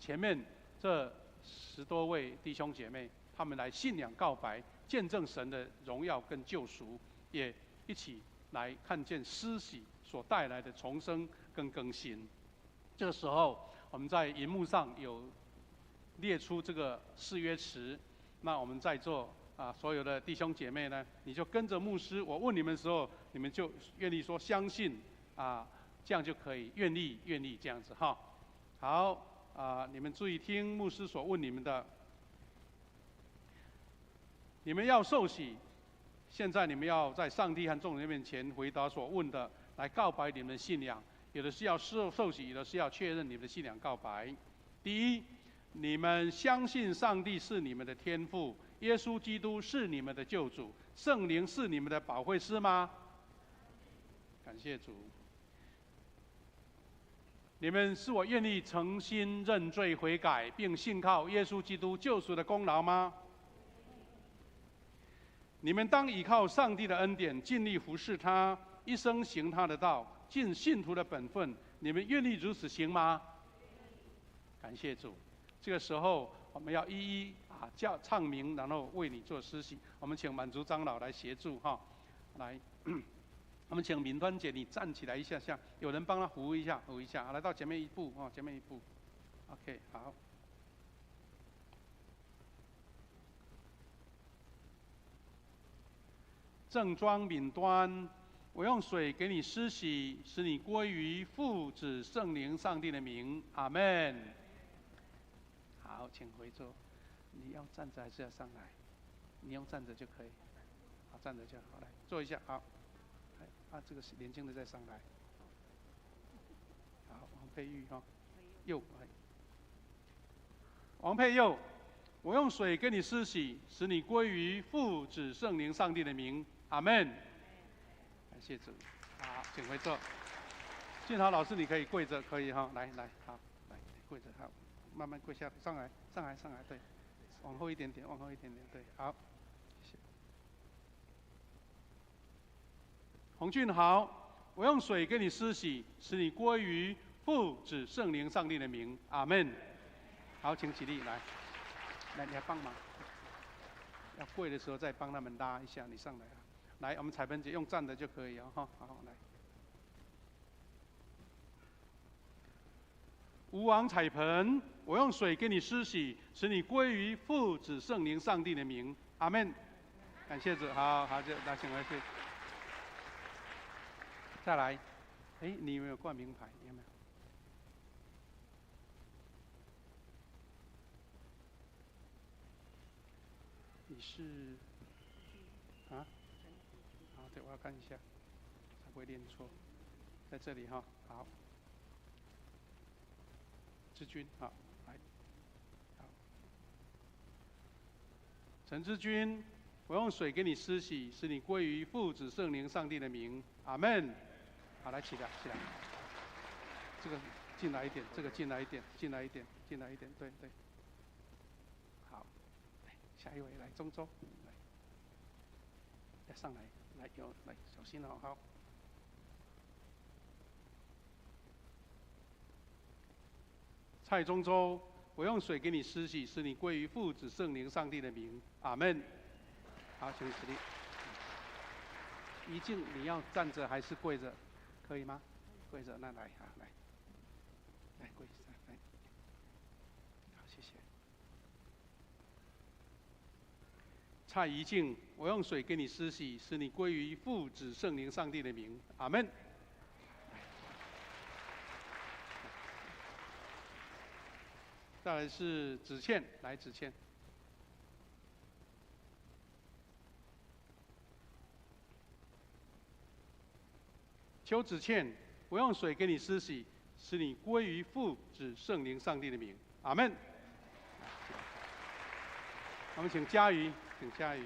前面这10多位弟兄姐妹，他们来信仰告白，见证神的荣耀跟救赎，也一起来看见施洗所带来的重生跟更新。这个时候，我们在荧幕上有列出这个誓约词，那我们在座所有的弟兄姐妹呢，你就跟着牧师，我问你们的时候，你们就愿意说相信这样就可以，愿意这样子哈。好。你们注意听牧师所问你们的，你们要受洗，现在你们要在上帝和众人面前回答所问的，来告白你们的信仰。有的是要受洗，有的是要确认你们的信仰告白。第一，你们相信上帝是你们的天父，耶稣基督是你们的救主，圣灵是你们的保惠师吗？感谢主。你们是我愿意诚心认罪悔改，并信靠耶稣基督救赎的功劳吗？你们当依靠上帝的恩典，尽力服侍他，一生行他的道，尽信徒的本分。你们愿意如此行吗？感谢主。这个时候，我们要一一唱名，然后为你做施洗。我们请满族长老来协助哈，来。我们请敏端姐，你站起来一下下，有人帮她扶一下，来到前面一步前面一步 ，OK， 好。正装敏端，我用水给你施洗，使你归于父子圣灵上帝的名，阿们。好，请回座。你要站着还是要上来？你用站着就可以，好，站着就好，来坐一下，好。这个是年轻的再上来。好，王佩玉哈，右，王佩佑，我用水给你施洗，使你归于父子圣灵上帝的名，阿们。感谢主，好，请回座。俊豪老师，你可以跪着，可以哈，来，好，来跪着，好，慢慢跪下，上来，对，往后一点点，对，好。洪俊豪，我用水给你施洗，使你归于父子圣灵上帝的名，阿们。好，请起立，来，你来帮忙。要跪的时候再帮他们拉一下，你上来啊。来，我们彩喷姐用站的就可以啊，哈，好，来。吴王彩盆，我用水给你施洗，使你归于父、子、圣灵、上帝的名。阿门。感谢主，好，就拿请回去。再来，哎，你有没有冠名牌？有没有？你是啊？好，对，我要看一下，才不会念错。在这里哈，好。之君，好，来，好。陈之君，我用水给你施洗，使你归于父、子、圣灵、上帝的名。阿门。好，来起来，起来。这个进来一点，这个进来一点，进来一点，进来一点，对对。好，来下一位，来中州，来，要上来，来有来，小心哦，好。蔡中州，我用水给你施洗，使你归于父、子、圣灵、上帝的名。阿门。好，请起立。怡静，你要站着还是跪着？可以吗？跪着，那来啊，来，来跪下，来。好，谢谢。蔡怡静，我用水给你施洗，使你归于父、子、圣灵、上帝的名。阿门。再来是子倩，来子倩。邱子倩，我用水给你施洗，使你归于父、子、圣灵、上帝的名。阿门。我们请嘉瑜，请嘉瑜。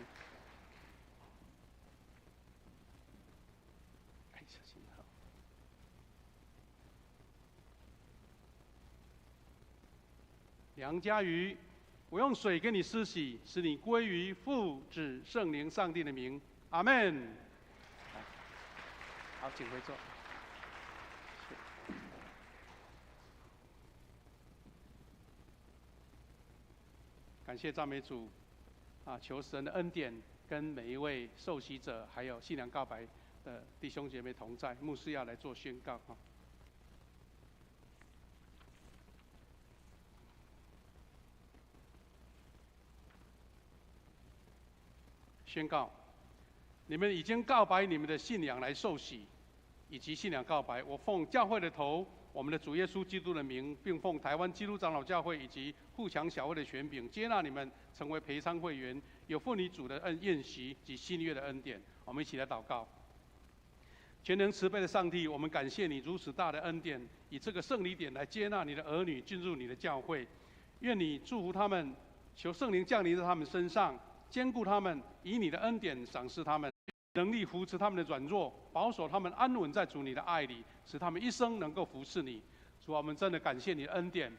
哎，小心好。梁家瑜，我用水给你施洗，使你归于父、子、圣灵、上帝的名。阿门。好，请回座。感谢赞美主，求神的恩典跟每一位受洗者，还有信仰告白的弟兄姐妹同在。牧师要来做宣告哈。宣告，你们已经告白你们的信仰来受洗，以及信仰告白。我奉教会的头，我们的主耶稣基督的名，并奉台湾基督长老教会以及富强小会的权柄，接纳你们成为陪参会员，有奉你主的宴席及新约的恩典。我们一起来祷告。全能慈悲的上帝，我们感谢你如此大的恩典，以这个圣礼点来接纳你的儿女进入你的教会。愿你祝福他们，求圣灵降临在他们身上，坚固他们，以你的恩典赏赐他们，能力扶持他们的软弱，保守他们安稳在主你的爱里，使他们一生能够服侍你。主啊，我们真的感谢你的恩典。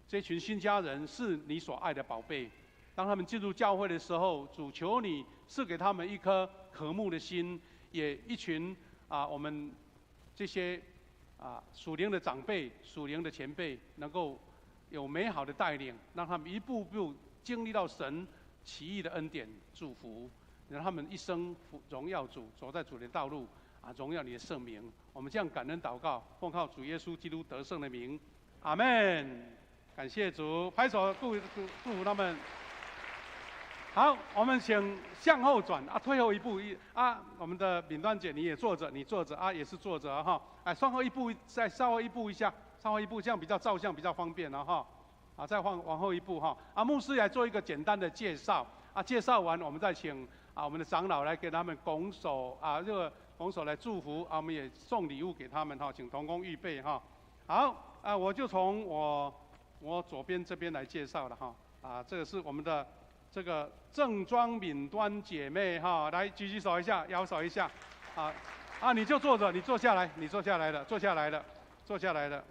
这群新家人是你所爱的宝贝，当他们进入教会的时候，主求你赐给他们一颗渴慕的心，也一群我们这些属灵的长辈、属灵的前辈，能够有美好的带领，让他们一步步经历到神奇异的恩典祝福，让他们一生荣耀主，走在主的道路荣耀你的圣名。我们这样感恩祷告，奉靠主耶稣基督得胜的名，阿门。感谢主，拍手祝福他们。好，我们请向后转退后一步我们的敏端姐你也坐着，你坐着也是坐着哈，稍后一步，再稍微一步一下，稍微一步，这样比较照相比较方便哈。再往后一步哈。牧师来做一个简单的介绍介绍完我们再请我们的长老来给他们拱手这个拱手来祝福我们也送礼物给他们哈，请同工预备哈。好我就从我左边这边来介绍了哈这个是我们的这个郑庄敏端姐妹哈，来举手一下，摇手一下你就坐着，你坐下来，你坐下来了，坐下来了，坐下来了，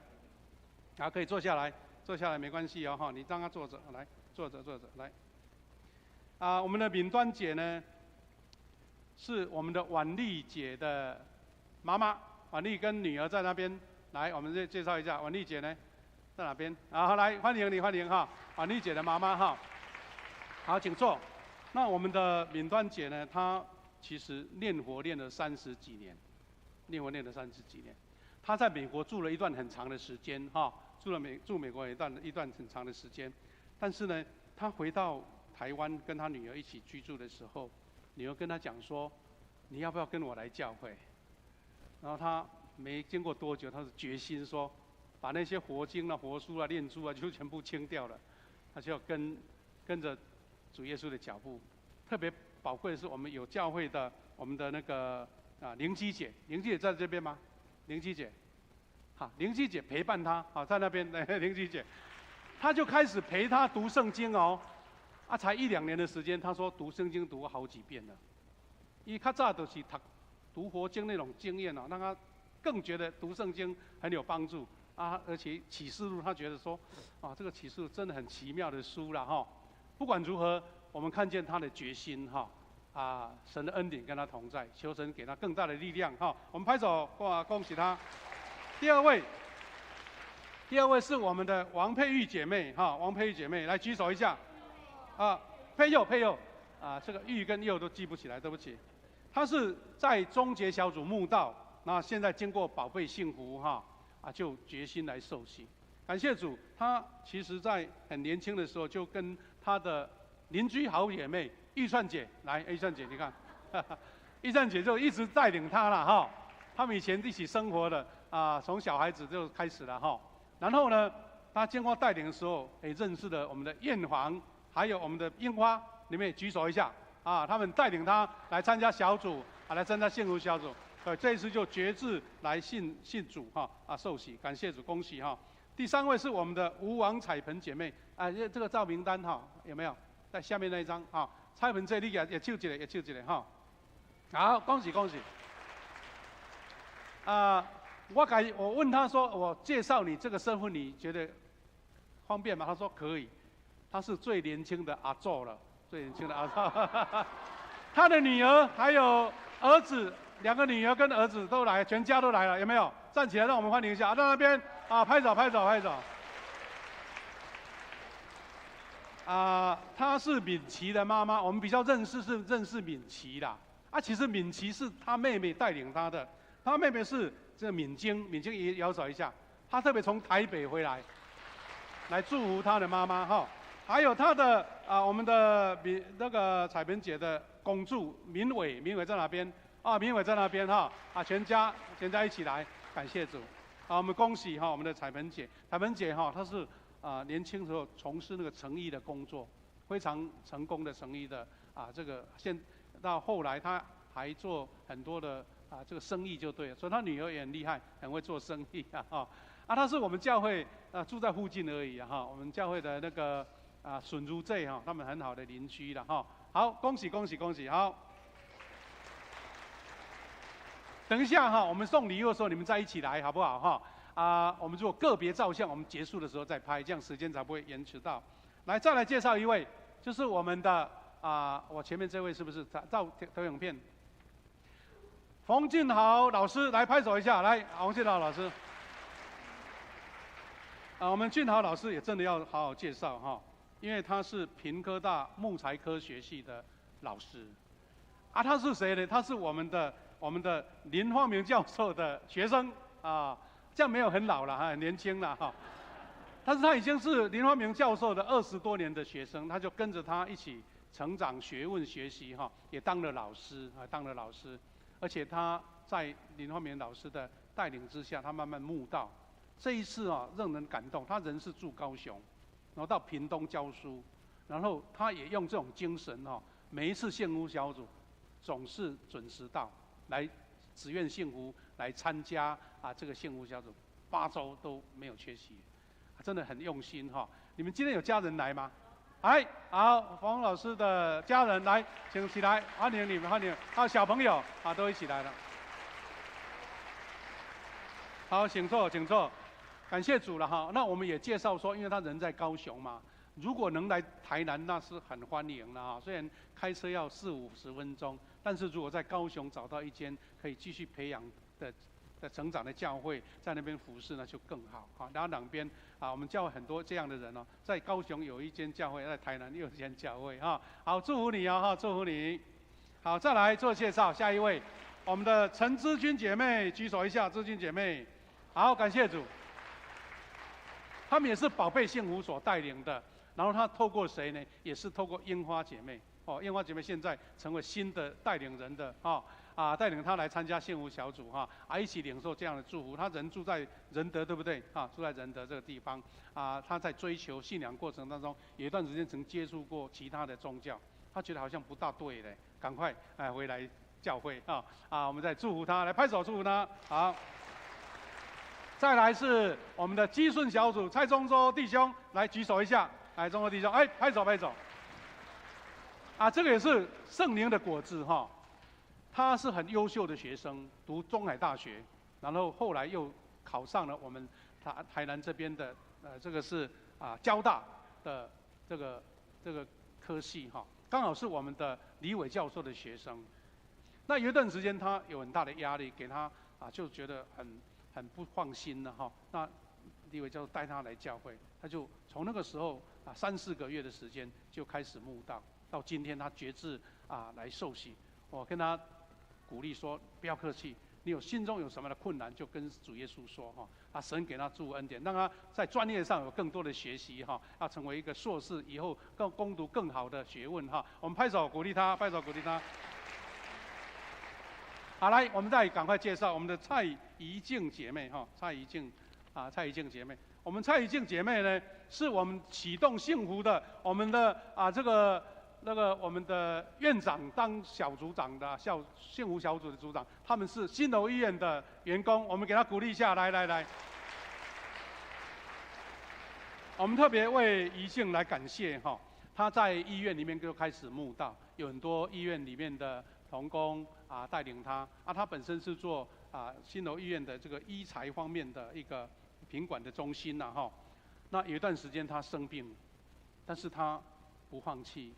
可以坐下来。坐下来没关系哈，你让他坐着，来坐着来。我们的敏端姐呢，是我们的婉丽姐的妈妈，婉丽跟女儿在那边。来，我们再介绍一下，婉丽姐呢在哪边？来欢迎你，欢迎哈，婉丽姐的妈妈哈。好，请坐。那我们的敏端姐呢，她其实念佛念了30几年，念佛念了30几年。她在美国住了一段很长的时间哈。住美国一段很长的时间，但是呢，他回到台湾跟他女儿一起居住的时候，女儿跟他讲说，你要不要跟我来教会？然后他没经过多久，他是决心说，把那些活经啊、活书啊、念珠啊，就全部清掉了，他就要跟着主耶稣的脚步。特别宝贵的是，我们有教会的我们的那个灵基姐，灵基姐在这边吗？灵基姐，好，灵基姐陪伴他，好，在那边，灵基姐，他就开始陪他读圣经哦，才1、2年的时间，他说读圣经读过好几遍了。因为较早都是读佛经那种经验哦，让他更觉得读圣经很有帮助而且启示录他觉得说，这个启示录真的很奇妙的书了哈。不管如何，我们看见他的决心哈，神的恩典跟他同在，求神给他更大的力量哈。我们拍手恭喜他。第二位是我们的王佩玉姐妹哈，王佩玉姐妹来举手一下，佩佑，这个玉跟佑都记不起来，对不起。她是在终结小组慕道，那现在经过宝贝幸福就决心来受洗。感谢主，她其实在很年轻的时候就跟她的邻居好姐妹玉串姐来，玉串姐你看，玉串姐就一直带领她了哈。他们以前一起生活的从小孩子就开始了哈。然后呢，她经过带领的时候，也认识了我们的艳煌，还有我们的樱花，你们也举手一下他们带领她来参加小组来参加幸福小组。这一次就决志来信主受洗，感谢主，恭喜哈。第3位是我们的吴王彩盆姐妹这个照名单有没有？在下面那一张彩盆这里也抽一个哈。好，恭喜。我问他说，我介绍你这个身份，你觉得方便吗？他说可以。他是最年轻的阿祖了，最年轻的阿祖。他的女儿还有儿子，2个女儿跟儿子都来，全家都来了，有没有？站起来，让我们欢迎一下。在那边拍手。她是敏琪的妈妈，我们比较认识敏琪啦。其实敏琪是她妹妹带领她的，她妹妹是这个敏晶也摇手一下，她特别从台北回来祝福她的妈妈哈。还有她的我们的那个彩萍姐的公主敏伟在哪边？敏伟在那边全家一起来，感谢主。我们恭喜我们的彩萍姐她是年轻时候从事那个成衣的工作，非常成功的成衣的这个到后来她还做很多的这个生意就对了，所以她女儿也很厉害，很会做生意她是我们教会住在附近而已我们教会的那个笋如这他们很好的邻居了好，恭喜好。等一下我们送礼物的时候你们再一起来好不好我们如果个别照相，我们结束的时候再拍，这样时间才不会延迟到。再来介绍一位，就是我们的我前面这位是不是照投影片？冯俊豪老师来拍手一下，来，冯俊豪老师。我们俊豪老师也真的要好好介绍因为他是屏科大木材科学系的老师他是谁呢？他是我们的林芳明教授的学生这样没有很老了很年轻了但是他已经是林芳明教授的20多年的学生，他就跟着他一起成长、学问、学习也当了老师而且他在林芳明老师的带领之下，他慢慢慕道。这一次让人感动，他人是住高雄，然后到屏东教书，然后他也用这种精神每一次幸福小组总是准时到来只愿幸福来参加这个幸福小组，8周都没有缺席，真的很用心你们今天有家人来吗？好，冯老师的家人来，请起来，欢迎你们，欢迎。还有小朋友都一起来了。好，请坐。感谢主了那我们也介绍说，因为他人在高雄嘛，如果能来台南，那是很欢迎的虽然开车要40-50分钟，但是如果在高雄找到一间可以继续培养的成长的教会，在那边服侍呢就更好然后两边我们教会很多这样的人在高雄有一间教会，在台南又有一间教会好，祝福你祝福你。好，再来做介绍，下一位，我们的陈知君姐妹举手一下，知君姐妹，好，感谢主。他们也是宝贝幸福所带领的。然后他透过谁呢？也是透过樱花姐妹。樱花姐妹现在成为新的带领人的带领他来参加幸福小组一起领受这样的祝福。他人住在仁德，对不对？住在仁德这个地方他在追求信仰过程当中，有一段时间曾接触过其他的宗教，他觉得好像不大对嘞，赶快回来教会我们再祝福他，来拍手祝福他。好，再来是我们的基顺小组，蔡宗洲弟兄来举手一下，来宗洲弟兄，拍手拍手。这个也是圣灵的果子他是很优秀的学生，读中海大学，然后后来又考上了我们台南这边的这个是交大的这个科系刚好是我们的李伟教授的学生。那有一段时间他有很大的压力，给他就觉得很不放心了那李伟教授带他来教会，他就从那个时候3、4个月的时间就开始慕道。到今天他决志来受洗，我跟他鼓励说不要客气，你心中有什么的困难就跟主耶稣说神给他祝恩典，让他在专业上有更多的学习要成为一个硕士，以后攻读更好的学问我们拍手鼓励他，拍手鼓励他。好，来我们再赶快介绍我们的蔡怡静姐妹蔡怡静姐妹。我们蔡怡静姐妹呢，是我们启动幸福的我们的我们的院长当小组长的幸福小组的组长，他们是新楼医院的员工，我们给他鼓励一下，来。我们特别为怡静来感谢他在医院里面就开始慕道，有很多医院里面的同工带领他他本身是做新楼医院的这个医材方面的一个品管的中心那有一段时间他生病，但是他不放弃。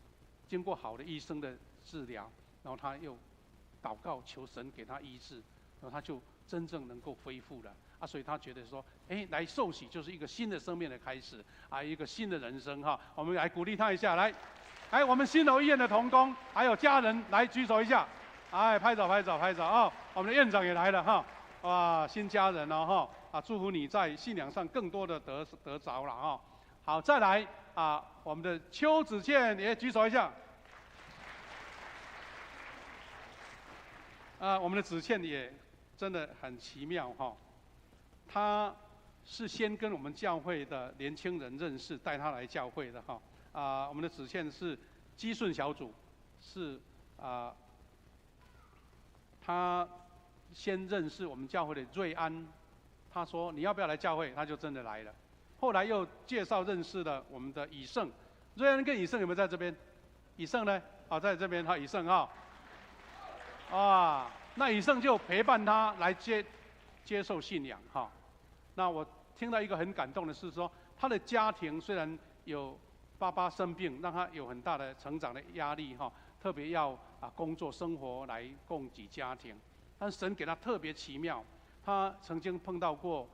经过好的医生的治疗，然后他又祷告求神给他医治，然后他就真正能够恢复了所以他觉得说，来受洗就是一个新的生命的开始一个新的人生我们来鼓励他一下，来，我们新楼医院的同工还有家人来举手一下，拍手我们的院长也来了哇，新家人祝福你在信仰上更多的得着了好，再来我们的邱子倩也举手一下。我们的子倩也真的很奇妙她是先跟我们教会的年轻人认识，带她来教会的我们的子倩是基顺小组，是她先认识我们教会的瑞安，她说你要不要来教会，她就真的来了。后来又介绍认识了我们的以盛，瑞安跟以盛有没有在这边？以盛呢？在这边以盛那以盛就陪伴他来接受信仰那我听到一个很感动的是说，他的家庭虽然有爸爸生病，让他有很大的成长的压力特别要工作生活来供给家庭，但是神给他特别奇妙，他曾经碰到过。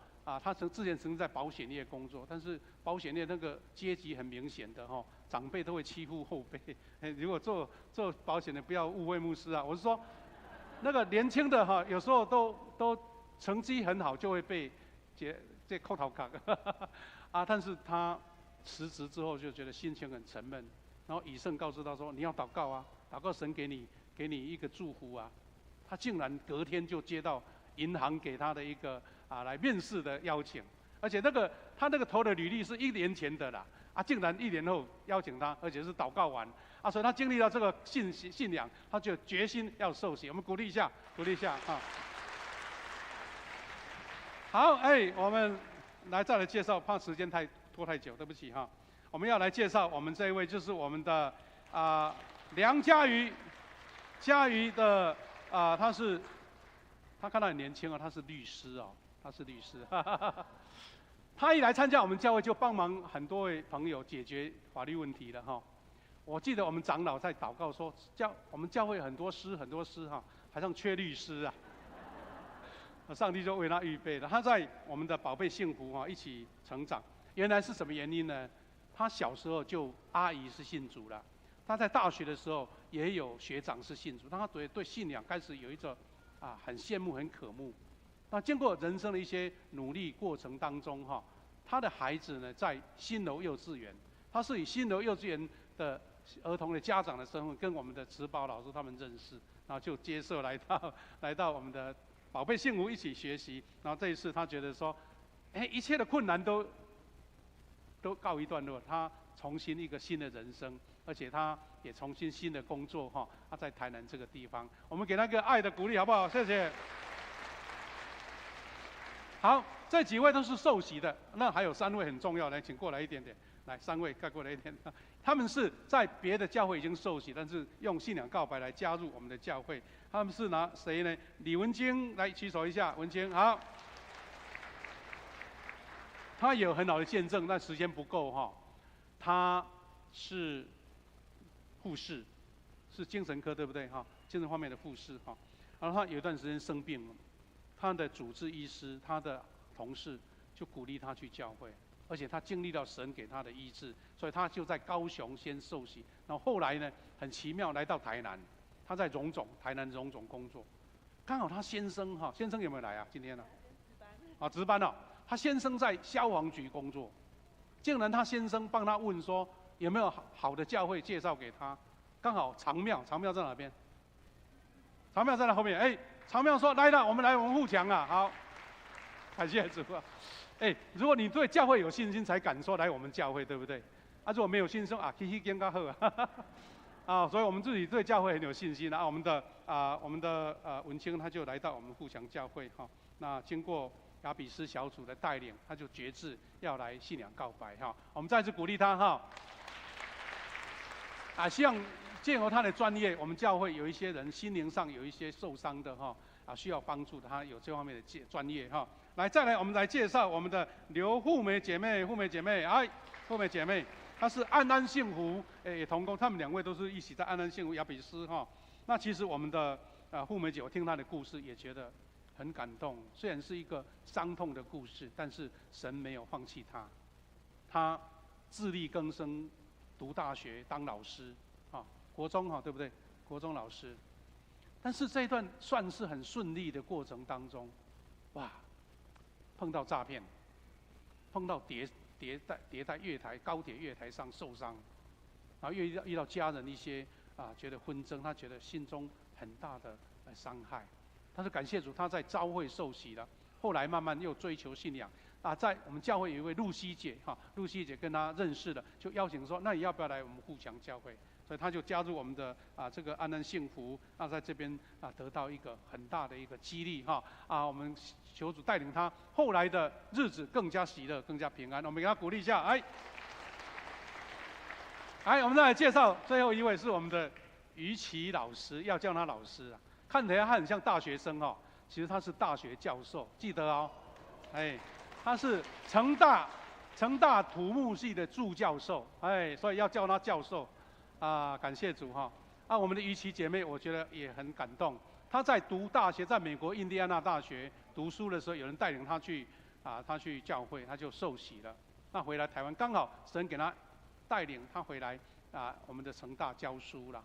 他之前曾经在保险业工作，但是保险业那个阶级很明显的长辈都会欺负后辈。如果做保险的不要误会牧师我是说，那个年轻的有时候都成绩很好，就会被这扣头卡但是他辞职之后就觉得心情很沉闷，然后以盛告诉他说你要祷告祷告神给你一个祝福他竟然隔天就接到银行给他的一个来面试的邀请，而且他那个投的履历是1年前的啦竟然1年后邀请他，而且是祷告完所以他经历到这个信仰，他就决心要受洗。我们鼓励一下好，我们再来介绍，怕时间拖太久，对不起我们要来介绍我们这一位就是我们的梁佳瑜的他看到很年轻他是律师他一来参加我们教会就帮忙很多位朋友解决法律问题了我记得我们长老在祷告说，我们教会很多师好像缺律师上帝就为他预备了。他在我们的宝贝幸福一起成长。原来是什么原因呢？他小时候就阿姨是信主了，他在大学的时候也有学长是信主，他对信仰开始有一种很羡慕很渴慕。那经过人生的一些努力过程当中他的孩子呢在新楼幼稚园，他是以新楼幼稚园的儿童的家长的身份跟我们的慈宝老师他们认识，然后就接受来到我们的宝贝幸福一起学习。然后这一次他觉得说，一切的困难都告一段落，他重新一个新的人生，而且他也重新新的工作哈。他在台南这个地方，我们给他一个爱的鼓励好不好？谢谢。好，这几位都是受洗的，那还有3位很重要，来，请过来一点点。来，3位盖过来一点。他们是在别的教会已经受洗，但是用信仰告白来加入我们的教会。他们是拿谁呢？李文晶来举手一下，文晶好。他有很好的见证，但时间不够哈。他是护士，是精神科对不对哈？精神方面的护士哈。然后他有一段时间生病了，他的主治医师、他的同事就鼓励他去教会。而且他经历到神给他的医治，所以他就在高雄先受洗，然后后来呢，很奇妙来到台南，他在台南荣总工作，刚好他先生哈，先生有没有来啊？今天呢？值班哦。他先生在消防局工作，竟然他先生帮他问说有没有好的教会介绍给他，刚好长庙在哪边？长庙在那后面，长庙说来了，我们互强啊，好，感谢主啊。如果你对教会有信心，才敢说来我们教会，对不对？如果没有信心啊，去那间较好所以我们自己对教会很有信心啊。我们的文清他就来到我们互强教会哈。那经过雅比斯小组的带领，他就决志要来信仰告白哈。我们再次鼓励他哈。希望借由他的专业，我们教会有一些人心灵上有一些受伤的哈。需要帮助的，他有这方面的专业哈。再来，我们来介绍我们的刘富美姐妹，富美姐妹，她是安安幸福也同工，他们2位都是一起在安安幸福雅比斯哈。那其实我们的富美姐，我听她的故事也觉得很感动。虽然是一个伤痛的故事，但是神没有放弃她，她自力更生，读大学当老师国中对不对？国中老师。但是这一段算是很顺利的过程当中，哇，碰到诈骗，碰到跌在月台高铁月台上受伤，然后又遇到家人一些觉得纷争，他觉得心中很大的伤害。但是感谢主，他在召会受洗了，后来慢慢又追求信仰在我们教会有一位露西姐露西姐跟他认识了，就邀请说，那你要不要来我们互强教会？所以他就加入我们的这个安安幸福，在这边得到一个很大的一个激励我们求主带领他后来的日子更加喜乐，更加平安。我们给他鼓励一下，我们再来介绍最后一位是我们的于琦老师，要叫他老师看起来他很像大学生其实他是大学教授，记得他是成大土木系的助教授，所以要叫他教授。感谢主我们的于琦姐妹，我觉得也很感动。她在读大学，在美国印第安纳大学读书的时候，有人带领她去教会，她就受洗了。那回来台湾，刚好神给她带领她回来我们的成大教书了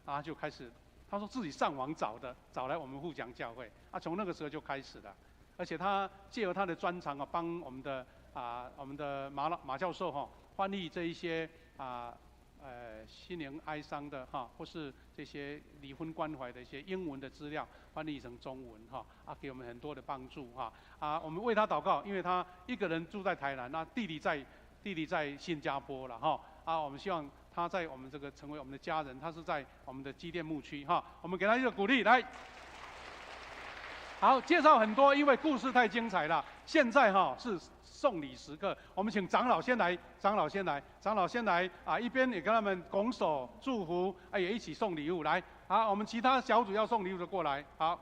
她就开始，她说自己上网找来我们互强教会从那个时候就开始了。而且她借由她的专长帮我们的马教授翻译这一些心灵哀伤的或是这些离婚关怀的一些英文的资料翻译成中文给我们很多的帮助我们为他祷告，因为他一个人住在台南，那弟弟在新加坡了我们希望他在我们这个成为我们的家人，他是在我们的基甸牧区我们给他一个鼓励来。好，介绍很多，因为故事太精彩了。现在是送礼时刻，我们请长老先来，一边也跟他们拱手祝福，也一起送礼物来。好，我们其他小组要送礼物的过来。好。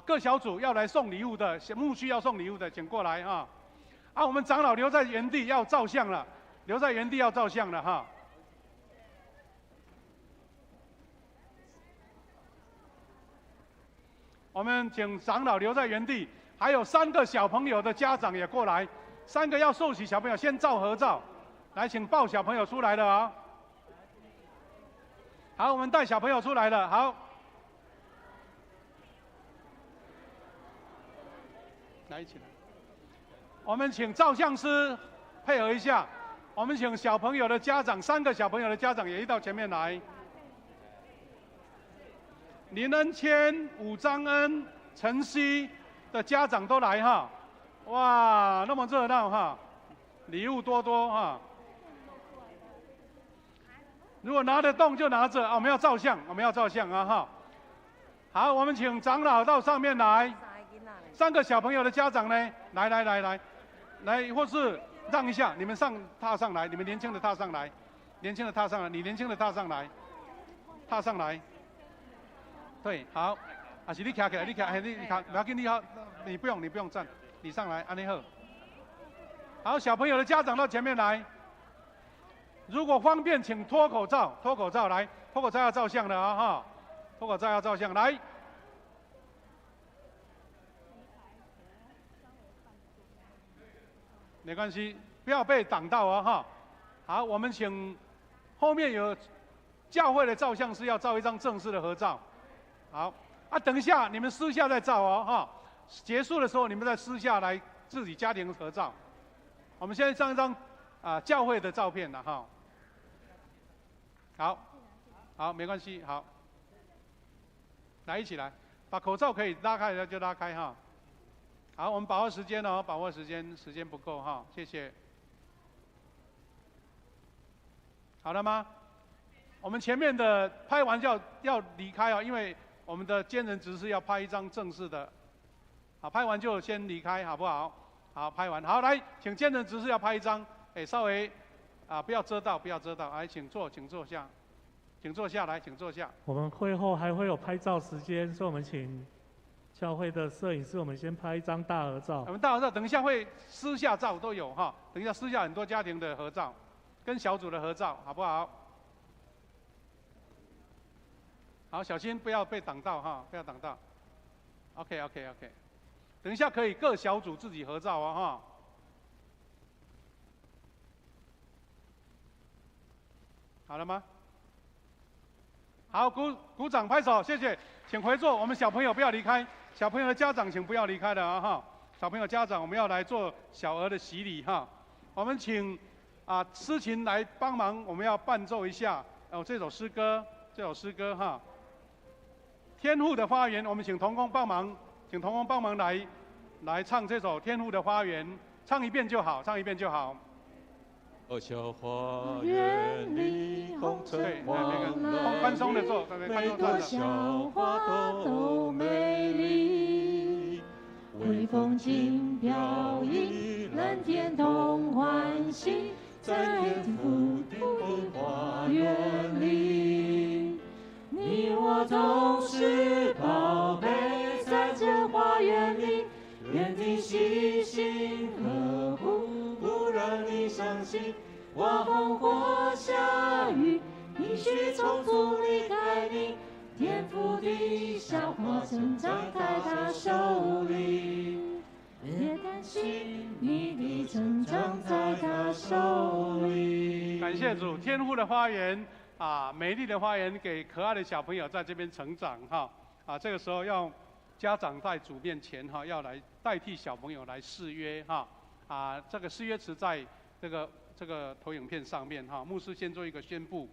各小组要来送礼物的，牧区要送礼物的，请过来我们长老留在原地要照相了，我们请长老留在原地，还有3个小朋友的家长也过来，3个要受洗小朋友先照合照，来，请抱小朋友出来了好，我们带小朋友出来了，好。来一起来。我们请照相师配合一下，我们请小朋友的家长，3个小朋友的家长也一到前面来。林恩谦、武章恩、陈曦的家长都来哈，哇，那么热闹哈，礼物多多哈。如果拿得动就拿着，我们要照相，我们要照相啊哈。好，我们请长老到上面来。3个小朋友的家长呢，来，或是让一下，你们踏上来，你们年轻的踏上来，年轻的踏上来，你年轻的踏上来，踏上来。对，好，啊是你站起来，你站，不要紧，你不用站，你上来，安尼好。好，小朋友的家长到前面来。如果方便，请脱口罩来，脱口罩要照相的啊哈，脱口罩要照相来。没关系，不要被挡到啊哈。好，我们请后面有教会的照相师要照一张正式的合照。好，啊，等一下你们私下再照哦哈。结束的时候你们再私下来自己家庭合照。我们现在上一张教会的照片了哈。好，没关系，好，来一起来，把口罩可以拉开的就拉开哈。好，我们把握时间哦，把握时间，时间不够哈，谢谢。好了吗？我们前面的拍完要离开哦，因为我们的监人执事要拍一张正式的，好，拍完就先离开，好不好？好，拍完，好，来，请监人执事要拍一张，稍微不要遮到，来，请坐下，请坐下来，请坐下。我们会后还会有拍照时间，所以我们请教会的摄影师，我们先拍一张大合照。我们大合照，等一下会私下照都有哈，等一下私下很多家庭的合照，跟小组的合照，好不好？好，小心不要被挡到哈，不要挡到。OK， 等一下可以各小组自己合照啊哈。好了吗？好，鼓掌拍手，谢谢，请回座。我们小朋友不要离开，小朋友的家长请不要离开了啊哈。小朋友家长，我们要来做小额的洗礼哈。我们请诗琴来帮忙，我们要伴奏一下这首诗歌哈。天父的花园，我们请同工帮忙，来唱这首天父的花园，唱一遍就好。小花园里红橙黄蓝，宽松的做，每朵小花都美丽，微风轻飘逸，蓝天同欢喜，在天父的花园里，你我总是宝贝，在这花园里，愿你细心呵护，不让你伤心。刮风或下雨，必须匆匆离开你。天父的小花生长在他手里，别担心，你的成长在他手里。感谢主，天父的花园美丽的花园，给可爱的小朋友在这边成长哈这个时候要家长在主面前哈，要来代替小朋友来誓约哈这个誓约词在这个投影片上面哈，牧师先做一个宣布。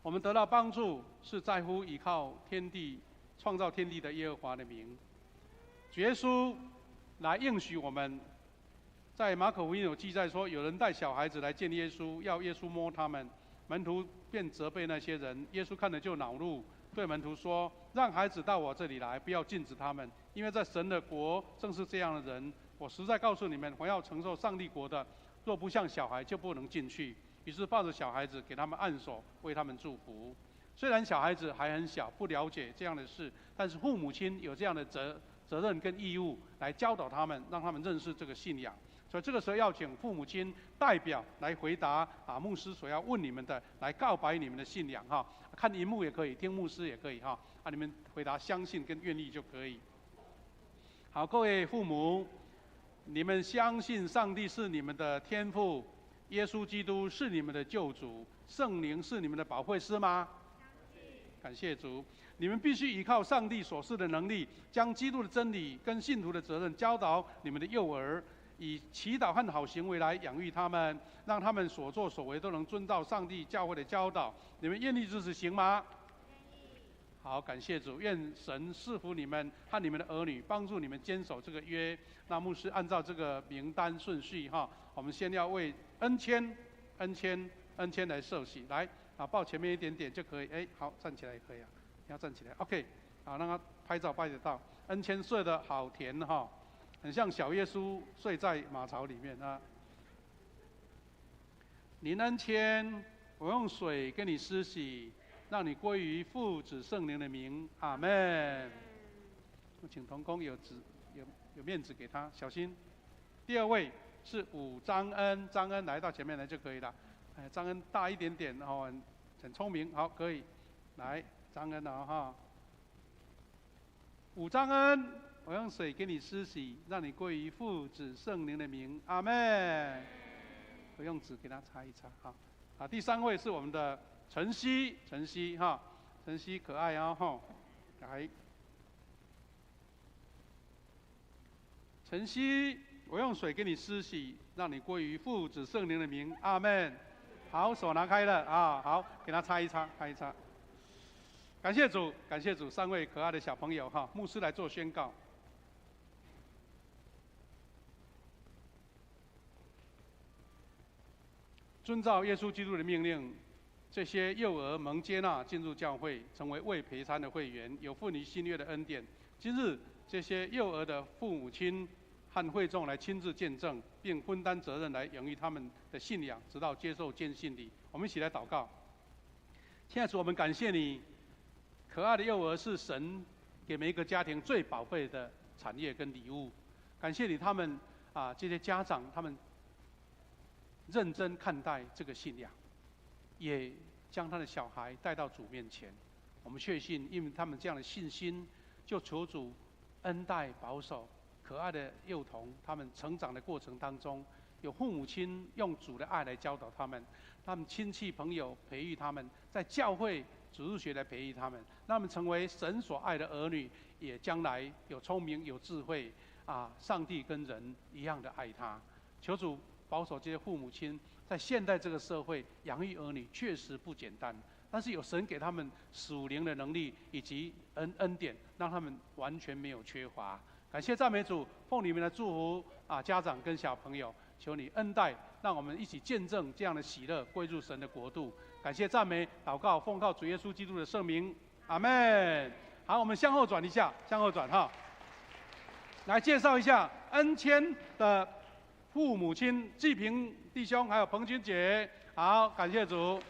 我们得到帮助是在乎依靠天地创造天地的耶和华的名。主耶稣来应许我们，在马可福音有记载说，有人带小孩子来见耶稣，要耶稣摸他们，门徒便责备那些人。耶稣看了就恼怒，对门徒说：“让孩子到我这里来，不要禁止他们，因为在神的国正是这样的人。我实在告诉你们，凡要承受上帝国的，若不像小孩，就不能进去。”于是抱着小孩子，给他们按手，为他们祝福。虽然小孩子还很小，不了解这样的事，但是父母亲有这样的责任跟义务来教导他们，让他们认识这个信仰。所以这个时候要请父母亲代表来回答牧师所要问你们的，来告白你们的信仰哈。看荧幕也可以，听牧师也可以哈。你们回答相信跟愿意就可以。好，各位父母，你们相信上帝是你们的天父，耶稣基督是你们的救主，圣灵是你们的保惠师吗？感谢主。你们必须依靠上帝所赐的能力，将基督的真理跟信徒的责任教导你们的幼儿，以祈祷和好行为来养育他们，让他们所作所为都能遵照上帝教会的教导。你们愿意支持行吗？好，感谢主，愿神赐福你们和你们的儿女，帮助你们坚守这个约。那牧师按照这个名单顺序哈，我们先要为恩谦来受洗，来啊，抱前面一点点就可以。哎，好，站起来也可以啊，你要站起来 ，OK， 好，让他拍照拍得到。恩谦睡得好甜哈，很像小耶稣睡在马槽里面啊。您恩谦，我用水跟你施洗，让你归于父子圣灵的名，阿门。请同工有面子给他，小心。第二位是武张恩，张恩来到前面来就可以了。哎，张恩大一点点哦，很聪明，好，可以。来，张恩啊哈。武张恩，我用水给你施洗，让你归于父子圣灵的名，阿门。我用纸给他擦一擦，好。啊，第三位是我们的晨曦哈，晨曦可爱啊哈，来。晨曦，我用水给你施洗，让你归于父子圣灵的名，阿门。好，手拿开了啊，好，给他擦一擦，擦一擦。感谢主，感谢主，三位可爱的小朋友哈，牧师来做宣告。遵照耶稣基督的命令，这些幼儿蒙接纳进入教会，成为未陪参的会员，有份于新约的恩典。今日，这些幼儿的父母亲和会众来亲自见证，并分担责任来养育他们的信仰，直到接受坚信礼。我们一起来祷告。现在主，我们感谢你，可爱的幼儿是神给每一个家庭最宝贝的产业跟礼物。感谢你，他们啊，这些家长他们认真看待这个信仰，也将他的小孩带到主面前。我们确信，因为他们这样的信心，就求主恩待保守可爱的幼童，他们成长的过程当中，有父母亲用主的爱来教导他们，他们亲戚朋友培育他们，在教会主日学来培育他们，让他们成为神所爱的儿女，也将来有聪明有智慧啊！上帝跟人一样的爱他。求主保守这些父母亲，在现代这个社会养育儿女确实不简单，但是有神给他们属灵的能力以及恩典，让他们完全没有缺乏。感谢赞美主，奉你们的祝福啊，家长跟小朋友，求你恩待，让我们一起见证这样的喜乐归入神的国度。感谢赞美祷告，奉靠主耶稣基督的圣名，阿门。好，我们向后转一下，向后转哈。来介绍一下恩谦的父母亲季平弟兄，还有彭君姐。好，感谢主。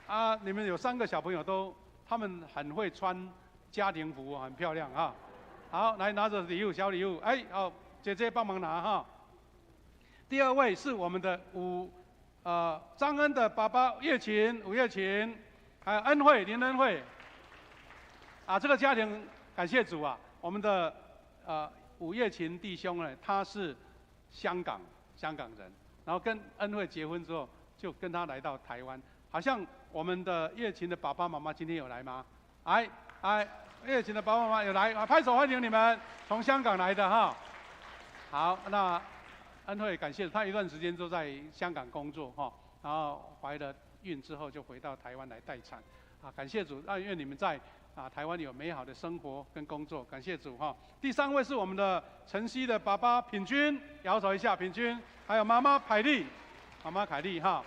啊，你们有3个小朋友他们很会穿家庭服，很漂亮啊。好，来拿着礼物，小礼物。哎，好，姐姐帮忙拿哈。第二位是我们的张恩的爸爸吴月琴，还有林恩惠。啊，这个家庭感谢主啊，我们的吴月琴弟兄呢，他是香港人，然后跟恩惠结婚之后，就跟他来到台湾。好像我们的月琴的爸爸妈妈今天有来吗？月琴的爸爸妈妈有来，拍手欢迎你们，从香港来的哈。好，那恩惠感谢他一段时间都在香港工作哈，然后怀了孕之后就回到台湾来待产。啊，感谢主，愿你们在台湾有美好的生活跟工作，感谢主哈。第3位是我们的晨曦的爸爸品君，摇手一下，品君，还有妈妈凯丽哈。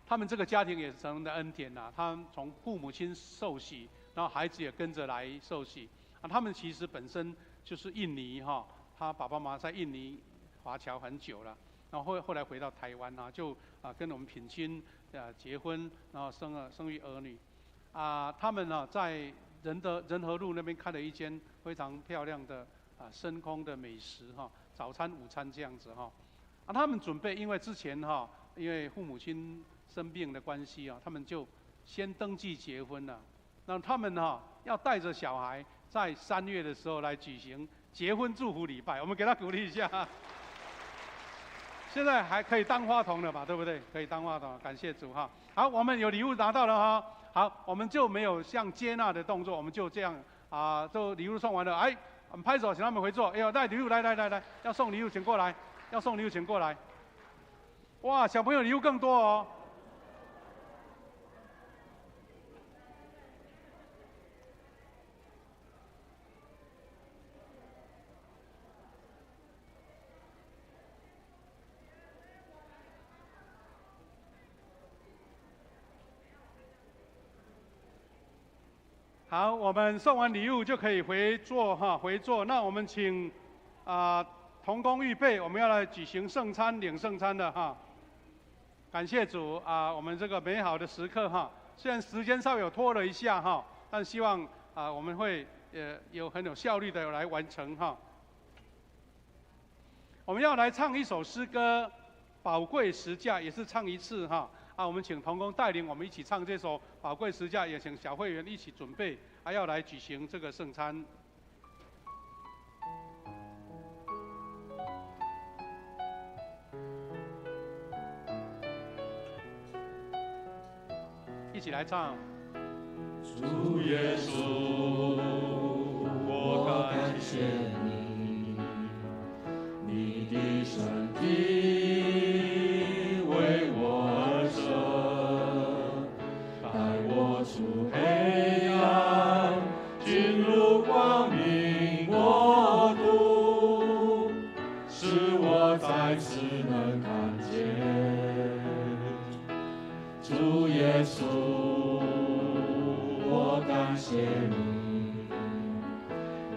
他们这个家庭也是神的恩典呐，他们从父母亲受洗，然后孩子也跟着来受洗。他们其实本身就是印尼哈，他爸爸妈妈在印尼华侨很久了，然后后来回到台湾啊，就跟我们品亲结婚，然后生育儿女。他们呢在仁和路那边开了一间非常漂亮的深空的美食哈，早餐午餐这样子哈。他们准备，因为之前因为父母亲生病的关系他们就先登记结婚了。那他们要带着小孩在3月的时候来举行结婚祝福礼拜，我们给他鼓励一下。现在还可以当话筒了吧？对不对？可以当话筒，感谢主哈。好，我们有礼物拿到了哈。好，我们就没有像接纳的动作，我们就这样就礼物送完了。哎，我们拍手，请他们回座。哎呦，带礼物来，要送礼物请过来，要送礼物请过来。哇，小朋友礼物更多哦。好，我们送完礼物就可以回座哈，回座。那我们请同工预备，我们要来举行圣餐、领圣餐的哈。感谢主我们这个美好的时刻哈，虽然时间稍微有拖了一下哈，但希望我们会很有效率的来完成哈。我们要来唱一首诗歌，《宝贵十架》，也是唱一次哈。我们请同工带领我们一起唱这首《宝贵十架》，也请小会员一起准备，还要来举行这个圣餐。一起来唱。主耶稣，我感谢你，你的身体为我而舍，带我出黑暗，进入光明国度，使我再次能看见主耶稣。我感谢你，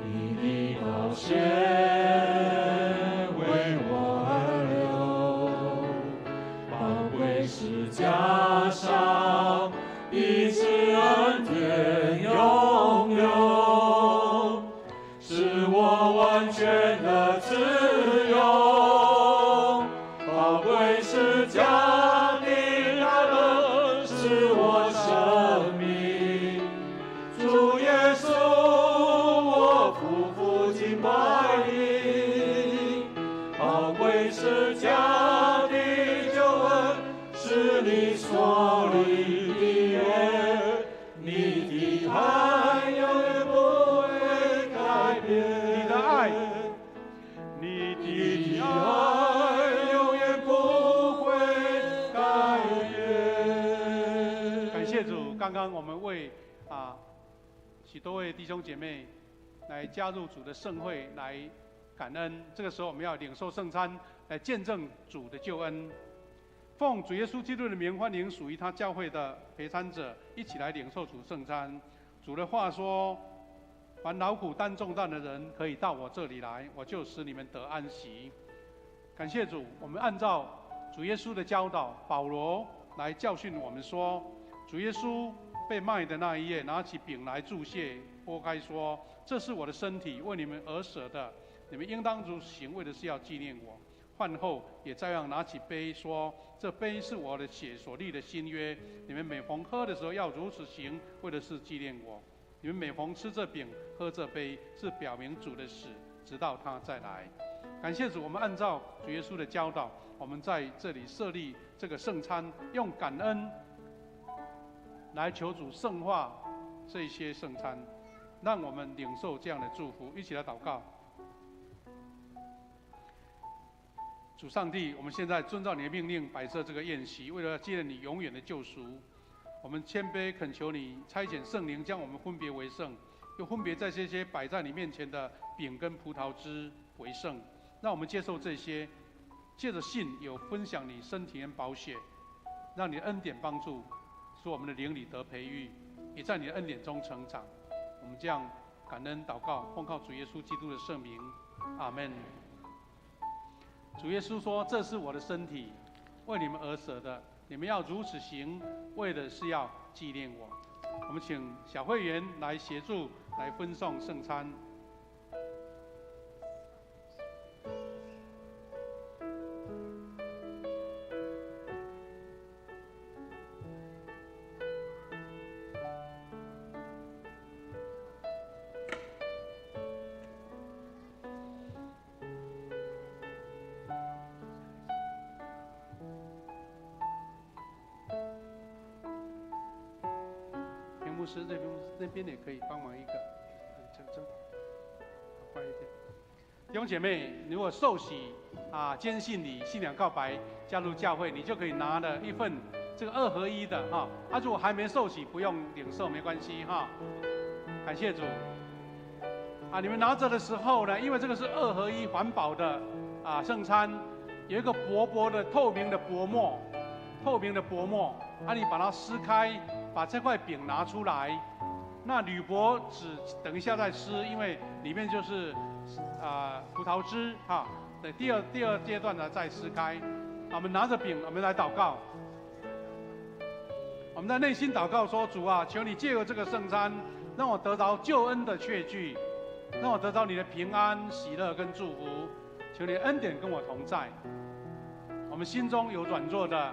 你的宝血为我而流，宝贵十架上一次恩典永留，使我完全的自由。宝贵十架的大能使我生命。主耶稣，我匍匐敬拜你，宝贵十架的救恩是你所立的约，你的爱永远不会改变，你的爱，你的爱永远不会改变。感谢主，刚刚我们为许多位弟兄姐妹来加入主的盛会，来感恩。这个时候，我们要领受圣餐，来见证主的救恩。奉主耶稣基督的名，欢迎属于他教会的陪餐者一起来领受主圣餐。主的话说：“凡劳苦担重担的人，可以到我这里来，我就使你们得安息。”感谢主，我们按照主耶稣的教导，保罗来教训我们说，主耶稣被卖的那一夜，拿起饼来祝谢，拨开说：“这是我的身体，为你们而舍的，你们应当如此行，为的是要纪念我。”饭后也照样拿起杯说：“这杯是我的血所立的新约，你们每逢喝的时候要如此行，为的是纪念我。你们每逢吃这饼、喝这杯，是表明主的死，直到他再来。”感谢主，我们按照主耶稣的教导，我们在这里设立这个圣餐，用感恩来求主圣化这些圣餐，让我们领受这样的祝福。一起来祷告。主上帝，我们现在遵照你的命令摆设这个宴席，为了纪念你永远的救赎，我们谦卑恳求你差遣圣灵将我们分别为圣，又分别在这些摆在你面前的饼跟葡萄汁为圣，让我们接受这些，借着信有分享你身体跟宝血，让你的恩典帮助，使我们的灵里得培育，也在你的恩典中成长。我们这样感恩祷告，奉靠主耶稣基督的圣名，阿们。主耶稣说：“这是我的身体，为你们而舍的，你们要如此行，为的是要纪念我。”我们请小会员来协助，来分送圣餐。师，瑞平牧师那边也可以帮忙一个，这快一点。弟兄姐妹，如果受洗坚信你信仰告白加入教会，你就可以拿了一份这个2合1的哈。如果还没受洗，不用领受没关系哈。感谢主。你们拿着的时候呢，因为这个是2合1环保的圣餐，有一个薄薄的透明的薄膜，你把它撕开，把这块饼拿出来。那铝箔纸等一下再撕，因为里面就是葡萄汁哈。对，第二阶段呢再撕开。我们拿着饼，我们来祷告。我们在内心祷告说：主啊，求你借由这个圣餐，让我得着救恩的确据，让我得着你的平安、喜乐跟祝福。求你的恩典跟我同在。我们心中有软弱的，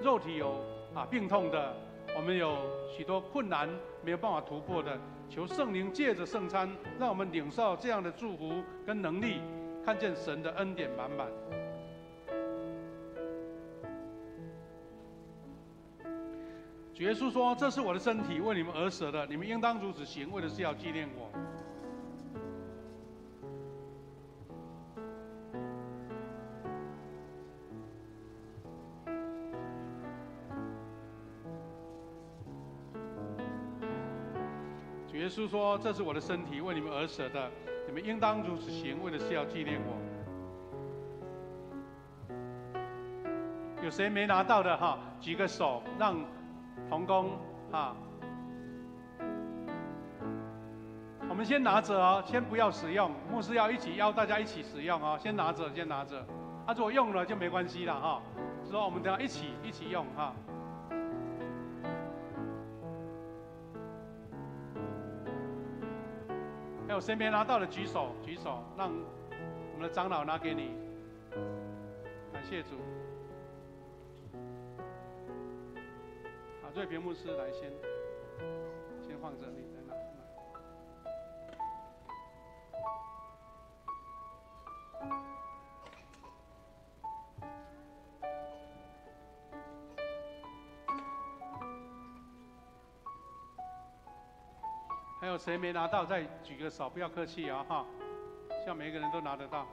肉体有病痛的，我们有许多困难没有办法突破的，求圣灵借着圣餐，让我们领受这样的祝福跟能力，看见神的恩典满满。主耶稣说：“这是我的身体，为你们而舍的，你们应当如此行，为的是要纪念我。”主耶稣说：“这是我的身体，为你们而舍的，你们应当如此行，为的是要纪念我。”有谁没拿到的哈？举个手，让同工我们先拿着哦，先不要使用，牧师要邀大家一起使用哦，先拿着。如果用了就没关系了哈，所以我们等下一起用哈。还有谁没拿到的举手，让我们的长老拿给你。感谢主。瑞平牧师来先放着，你再拿。还有谁没拿到？再举个手，不要客气啊哈！希望每一个人都拿得到。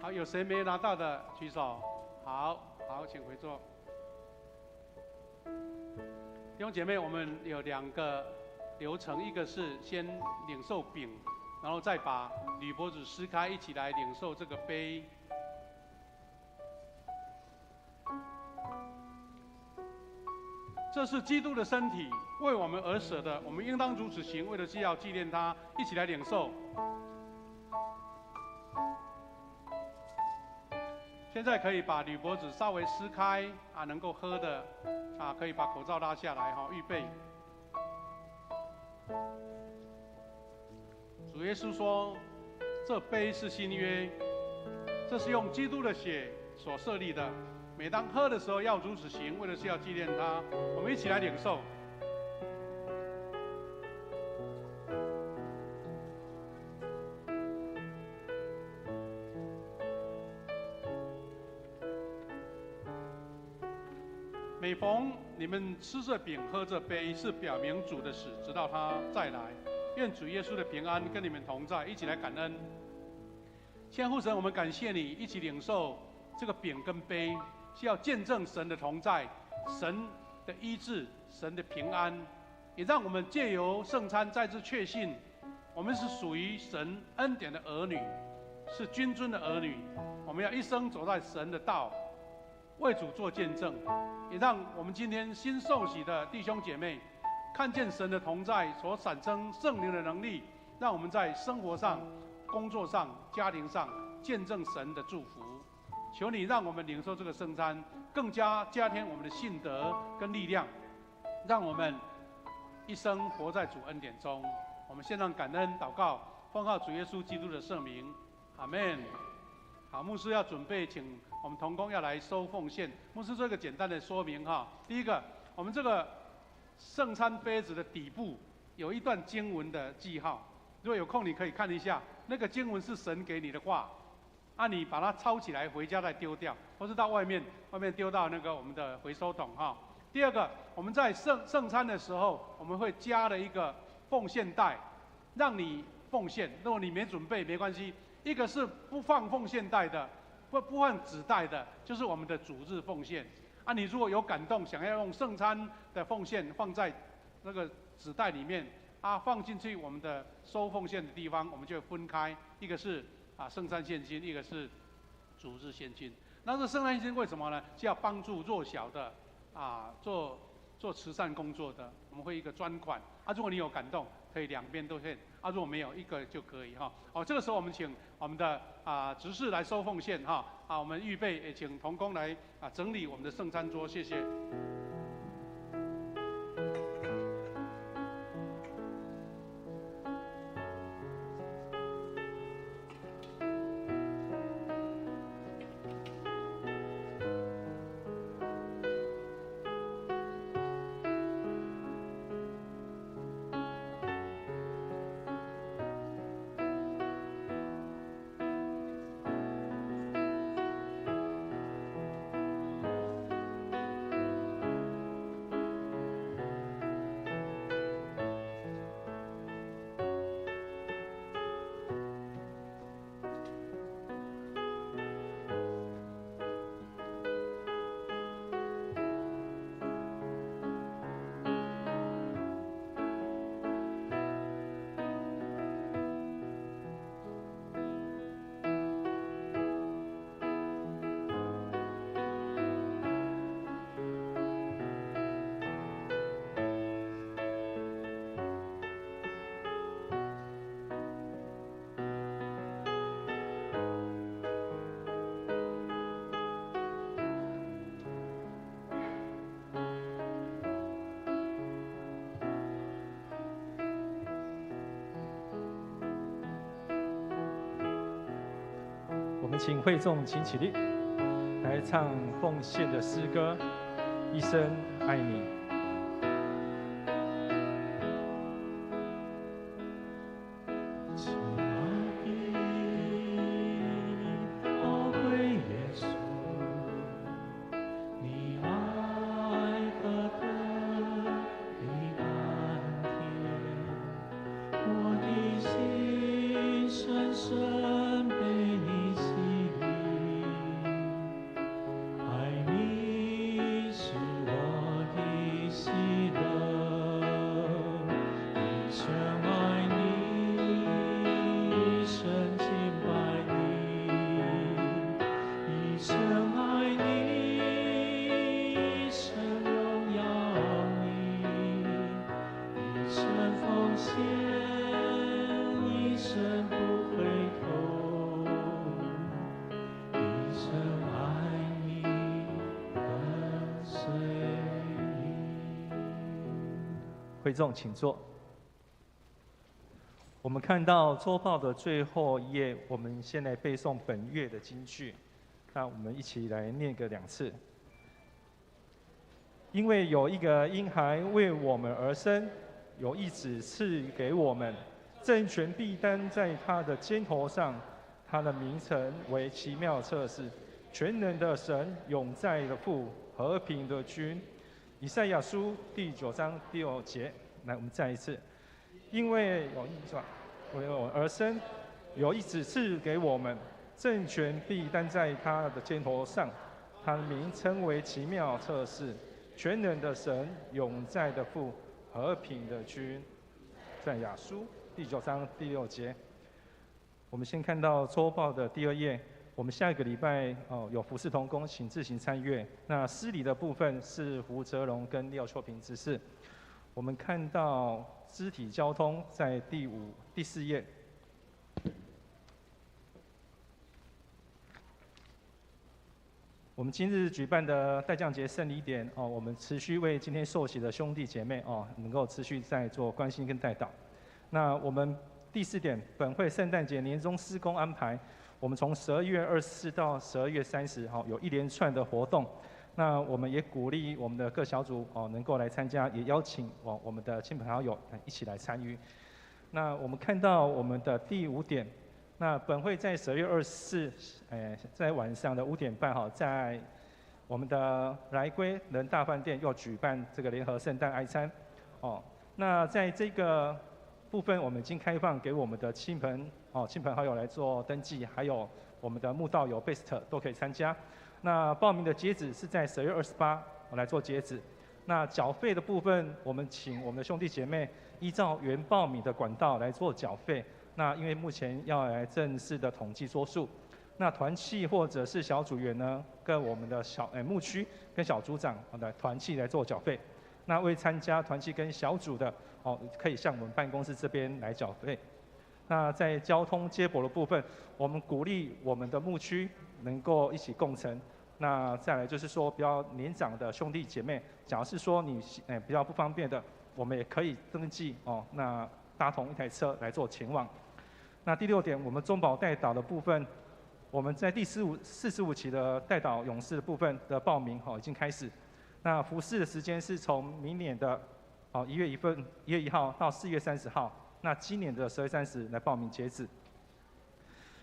好，有谁没拿到的举手。好，请回座。弟兄姐妹，我们有2个流程，一个是先领受饼，然后再把铝箔纸撕开，一起来领受这个杯。这是基督的身体，为我们而舍的，我们应当如此行，为的是要纪念他。一起来领受。现在可以把铝箔纸稍微撕开能够喝的可以把口罩拉下来预备。主耶稣说：“这杯是新约，这是用基督的血所设立的。每当喝的时候，要如此行，为的是要纪念他。”我们一起来领受。每逢你们吃这饼、喝这杯，是表明主的死，直到他再来。愿主耶稣的平安跟你们同在，一起来感恩。天父神，我们感谢你，一起领受这个饼跟杯，是要见证神的同在、神的医治、神的平安，也让我们借由圣餐再次确信，我们是属于神恩典的儿女，是君尊的儿女。我们要一生走在神的道，为主做见证，也让我们今天新受洗的弟兄姐妹看见神的同在所产生圣灵的能力，让我们在生活上、工作上、家庭上见证神的祝福。求你让我们领受这个圣餐，更加加添我们的信德跟力量，让我们一生活在主恩典中。我们献上感恩祷告，奉靠主耶稣基督的圣名，阿们。好，牧师要准备，请我们同工要来收奉献。牧师做一个简单的说明哈。第一个，我们这个圣餐杯子的底部有一段经文的记号，如果有空你可以看一下。那个经文是神给你的话，你把它抄起来回家再丢掉，或是到外面丢到那个我们的回收桶哈。第二个，我们在圣餐的时候，我们会加了一个奉献袋，让你奉献。如果你没准备没关系，一个是不放奉献袋的，不放纸袋的，就是我们的主日奉献。你如果有感动，想要用圣餐的奉献放在那个纸袋里面，放进去我们的收奉献的地方，我们就分开，一个是圣餐现金，一个是主日现金。那这圣餐现金为什么呢？是要帮助弱小的做慈善工作的，我们会一个专款。如果你有感动，可以两边都献。如果没有，一个就可以哈。这个时候我们请我们的执事来收奉献哈。我们预备也请同工来整理我们的圣餐桌，谢谢。我们请会众请起立，来唱奉献的诗歌《一生爱你》。会众请坐。我们看到周报的最后一页，我们先来背诵本月的金句。那我们一起来念个2次。因为有一个婴孩为我们而生，有一子赐给我们，政权必担在他的肩头上，他的名称为奇妙策士，全能的神，永在的父，和平的君。以赛亚书第9章第6节，来，我们再一次。因为有一子为我而生，有一子赐给我们，政权必担在他的肩头上，他的名称为奇妙策士，全能的神，永在的父，和平的君。在亚书第9章第6节。我们先看到周报的第2页。我们下一个礼拜有服事同工，请自行参阅。那司礼的部分是胡哲龙跟廖秋平执事。我们看到肢体交通在第4页。我们今日举办的代降节圣礼典我们持续为今天受洗的兄弟姐妹能够持续在做关心跟代祷。那我们第4点，本会圣诞节年终施工安排。我们从12月24到12月30，有一连串的活动。那我们也鼓励我们的各小组能够来参加，也邀请我们的亲朋好友一起来参与。那我们看到我们的第5点，那本会在12月24，在晚上的5点半哈，在我们的来归仁大饭店又举办这个联合圣诞哀餐，哦，那在这个部分我们已经开放给我们的亲朋好友来做登记，还有我们的慕道友 Best 都可以参加。那报名的截止是在12月28来做截止。那缴费的部分，我们请我们的兄弟姐妹依照原报名的管道来做缴费。那因为目前要来正式的统计桌数，那团契或者是小组员呢，跟我们的牧区跟小组长的团契来做缴费。那未参加团契跟小组的可以向我们办公室这边来缴费。那在交通接驳的部分，我们鼓励我们的牧区能够一起共乘。那再来就是说，比较年长的兄弟姐妹，假如是说你比较不方便的，我们也可以登记那搭同一台车来做前往。那第6点，我们中保代祷的部分，我们在第45期的代祷勇士的部分的报名已经开始。那服事的时间是从明年的1月1号到4月30号，那今年的12月30来报名截止。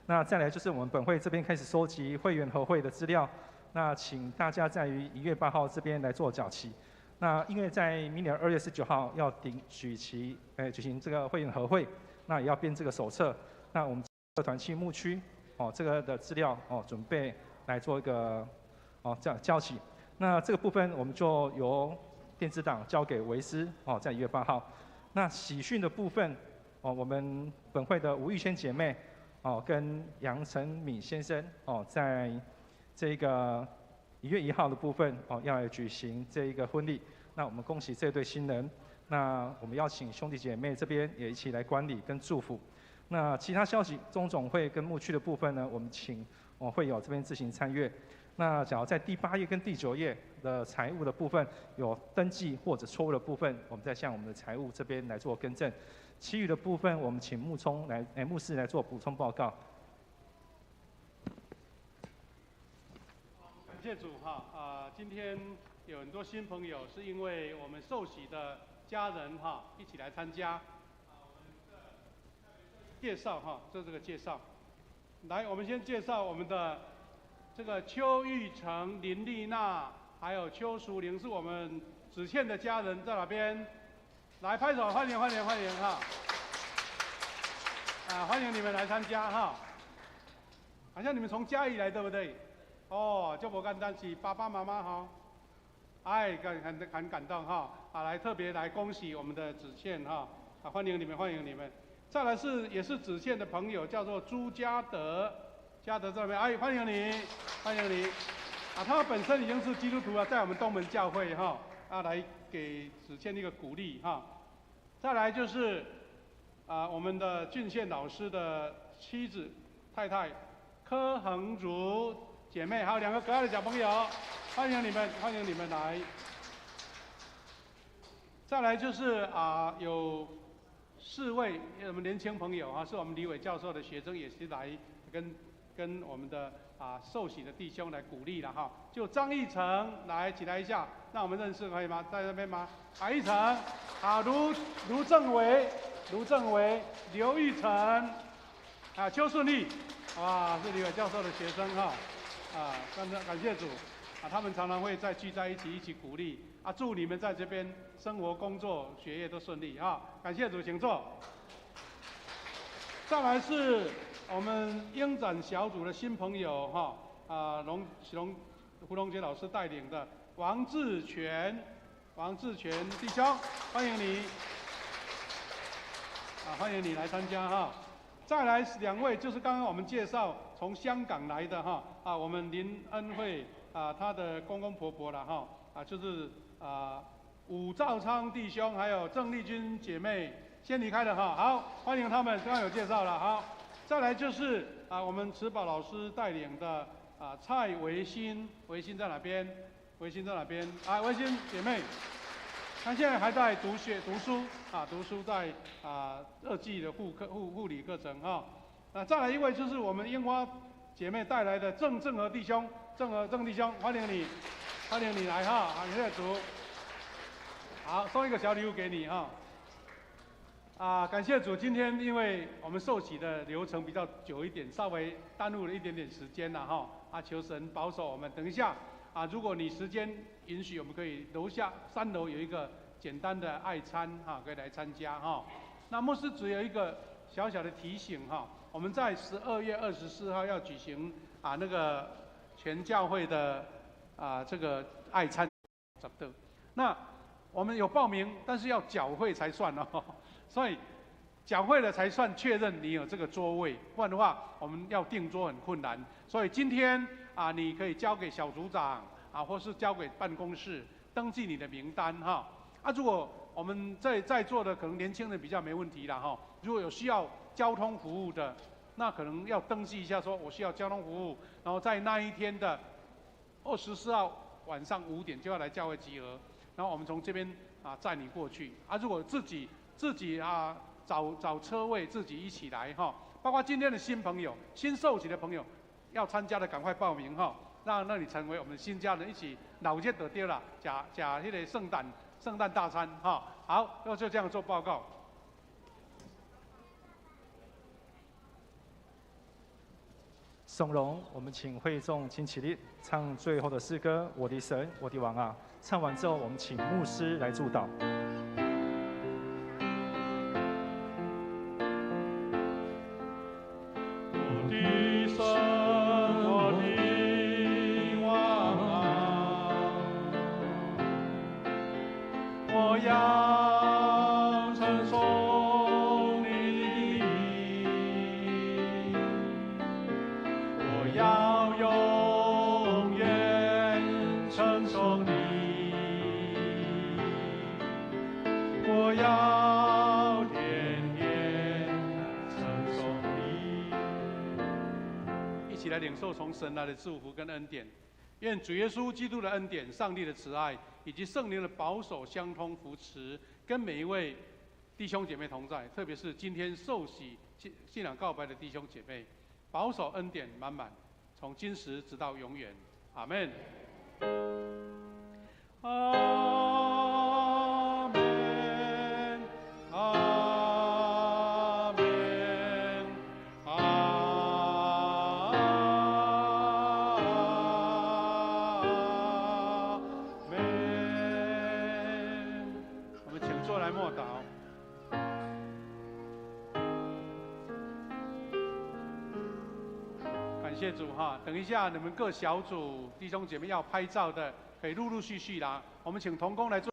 那再来就是我们本会这边开始收集会员和会的资料。那请大家在于1月8号这边来做缴齐。那因为在明年2月19号要举行这个会员和会，那也要编这个手册。那我们团契牧区这个的资料准备来做一个这样交齐。那这个部分我们就由电子档交给维斯在1月8号。那喜讯的部分我们本会的吴玉轩姐妹跟杨成敏先生在这个1月1号的部分要来举行这一个婚礼，那我们恭喜这对新人。那我们邀请兄弟姐妹这边也一起来观礼跟祝福。那其他消息，中总会跟牧区的部分呢，我们请会友这边自行参阅。那假如在第8页跟第9页的财务的部分有登记或者错误的部分，我们再向我们的财务这边来做更正。其余的部分，我们请牧师来做补充报告。感谢主今天有很多新朋友，是因为我们受洗的家人一起来参加。我们的介绍这个介绍。来，我们先介绍我们的这个邱玉成、林丽娜，还有邱淑玲，是我们子倩的家人，在哪边？来拍手，欢迎欢迎欢迎欢迎你们来参加好像你们从嘉义来，对不对？就不简单，是爸爸妈妈很感动来特别来恭喜我们的子倩欢迎你们欢迎你们。再来也是子倩的朋友，叫做朱家德，家德在那边，欢迎你欢迎你他本身已经是基督徒在我们东门教会来给子倩一个鼓励再来就是我们的俊宪老师的妻子太太柯恒如姐妹，还有2个可爱的小朋友，欢迎你们来。再来就是有4位我们年轻朋友是我们李伟教授的学生，也是来跟我们的受洗的弟兄来鼓励了就张义成来起来一下，让我们认识可以吗？在那边吗？义成，卢正伟、刘玉成，邱顺利，是李伟教授的学生感谢主他们常常会聚在一起鼓励祝你们在这边生活、工作、学业都顺利感谢主，请坐。再来是我们鹰展小组的新朋友胡龙杰老师带领的王志全弟兄，欢迎你欢迎你来参加再来2位就是刚刚我们介绍从香港来的我们林恩惠他的公公婆婆了就是武兆昌弟兄还有郑丽君姐妹先离开了好，欢迎他们，刚刚有介绍了再来就是我们慈宝老师带领的蔡维新在哪边？维新在哪边？维新姐妹，她现在还在读书在2季的护理课程再来一位就是我们樱花姐妹带来的郑和弟兄，郑弟兄，欢迎你来感谢主。好，送一个小礼物给你感谢主，今天因为我们受洗的流程比较久一点，稍微耽误了一点点时间了哈。求神保守我们。等一下如果你时间允许，我们可以楼下3楼有一个简单的爱餐可以来参加哈。那牧师只有一个小小的提醒哈，我们在12月24号要举行那个全教会的这个爱餐的。那我们有报名，但是要缴会才算哦。所以缴会了才算确认你有这个桌位，不然的话我们要订桌很困难。所以今天你可以交给小组长或是交给办公室登记你的名单哈。如果我们在座的可能年轻人比较没问题啦哈。如果有需要交通服务的，那可能要登记一下，说我需要交通服务，然后在那一天的24号晚上5点就要来教会集合，然后我们从这边载你过去。如果自己找车位自己一起来哈。包括今天的新朋友、新受洗的朋友，要参加的赶快报名哈，让你成为我们新家人，一起老节就对了，吃那个圣诞大餐哈。好，就这样做报告。颂荣，我们请会众请起立，唱最后的诗歌《我的神，我的王啊》。唱完之后，我们请牧师来祝祷。领受从神来的祝福跟恩典，愿主耶稣基督的恩典、上帝的慈爱以及圣灵的保守、相通、扶持，跟每一位弟兄姐妹同在，特别是今天受洗信仰告白的弟兄姐妹，保守恩典满满，从今时直到永远。阿们。阿们。阿们。默祷，感谢主哈！等一下你们各小组弟兄姐妹要拍照的，可以陆陆续续啦。我们请同工来做。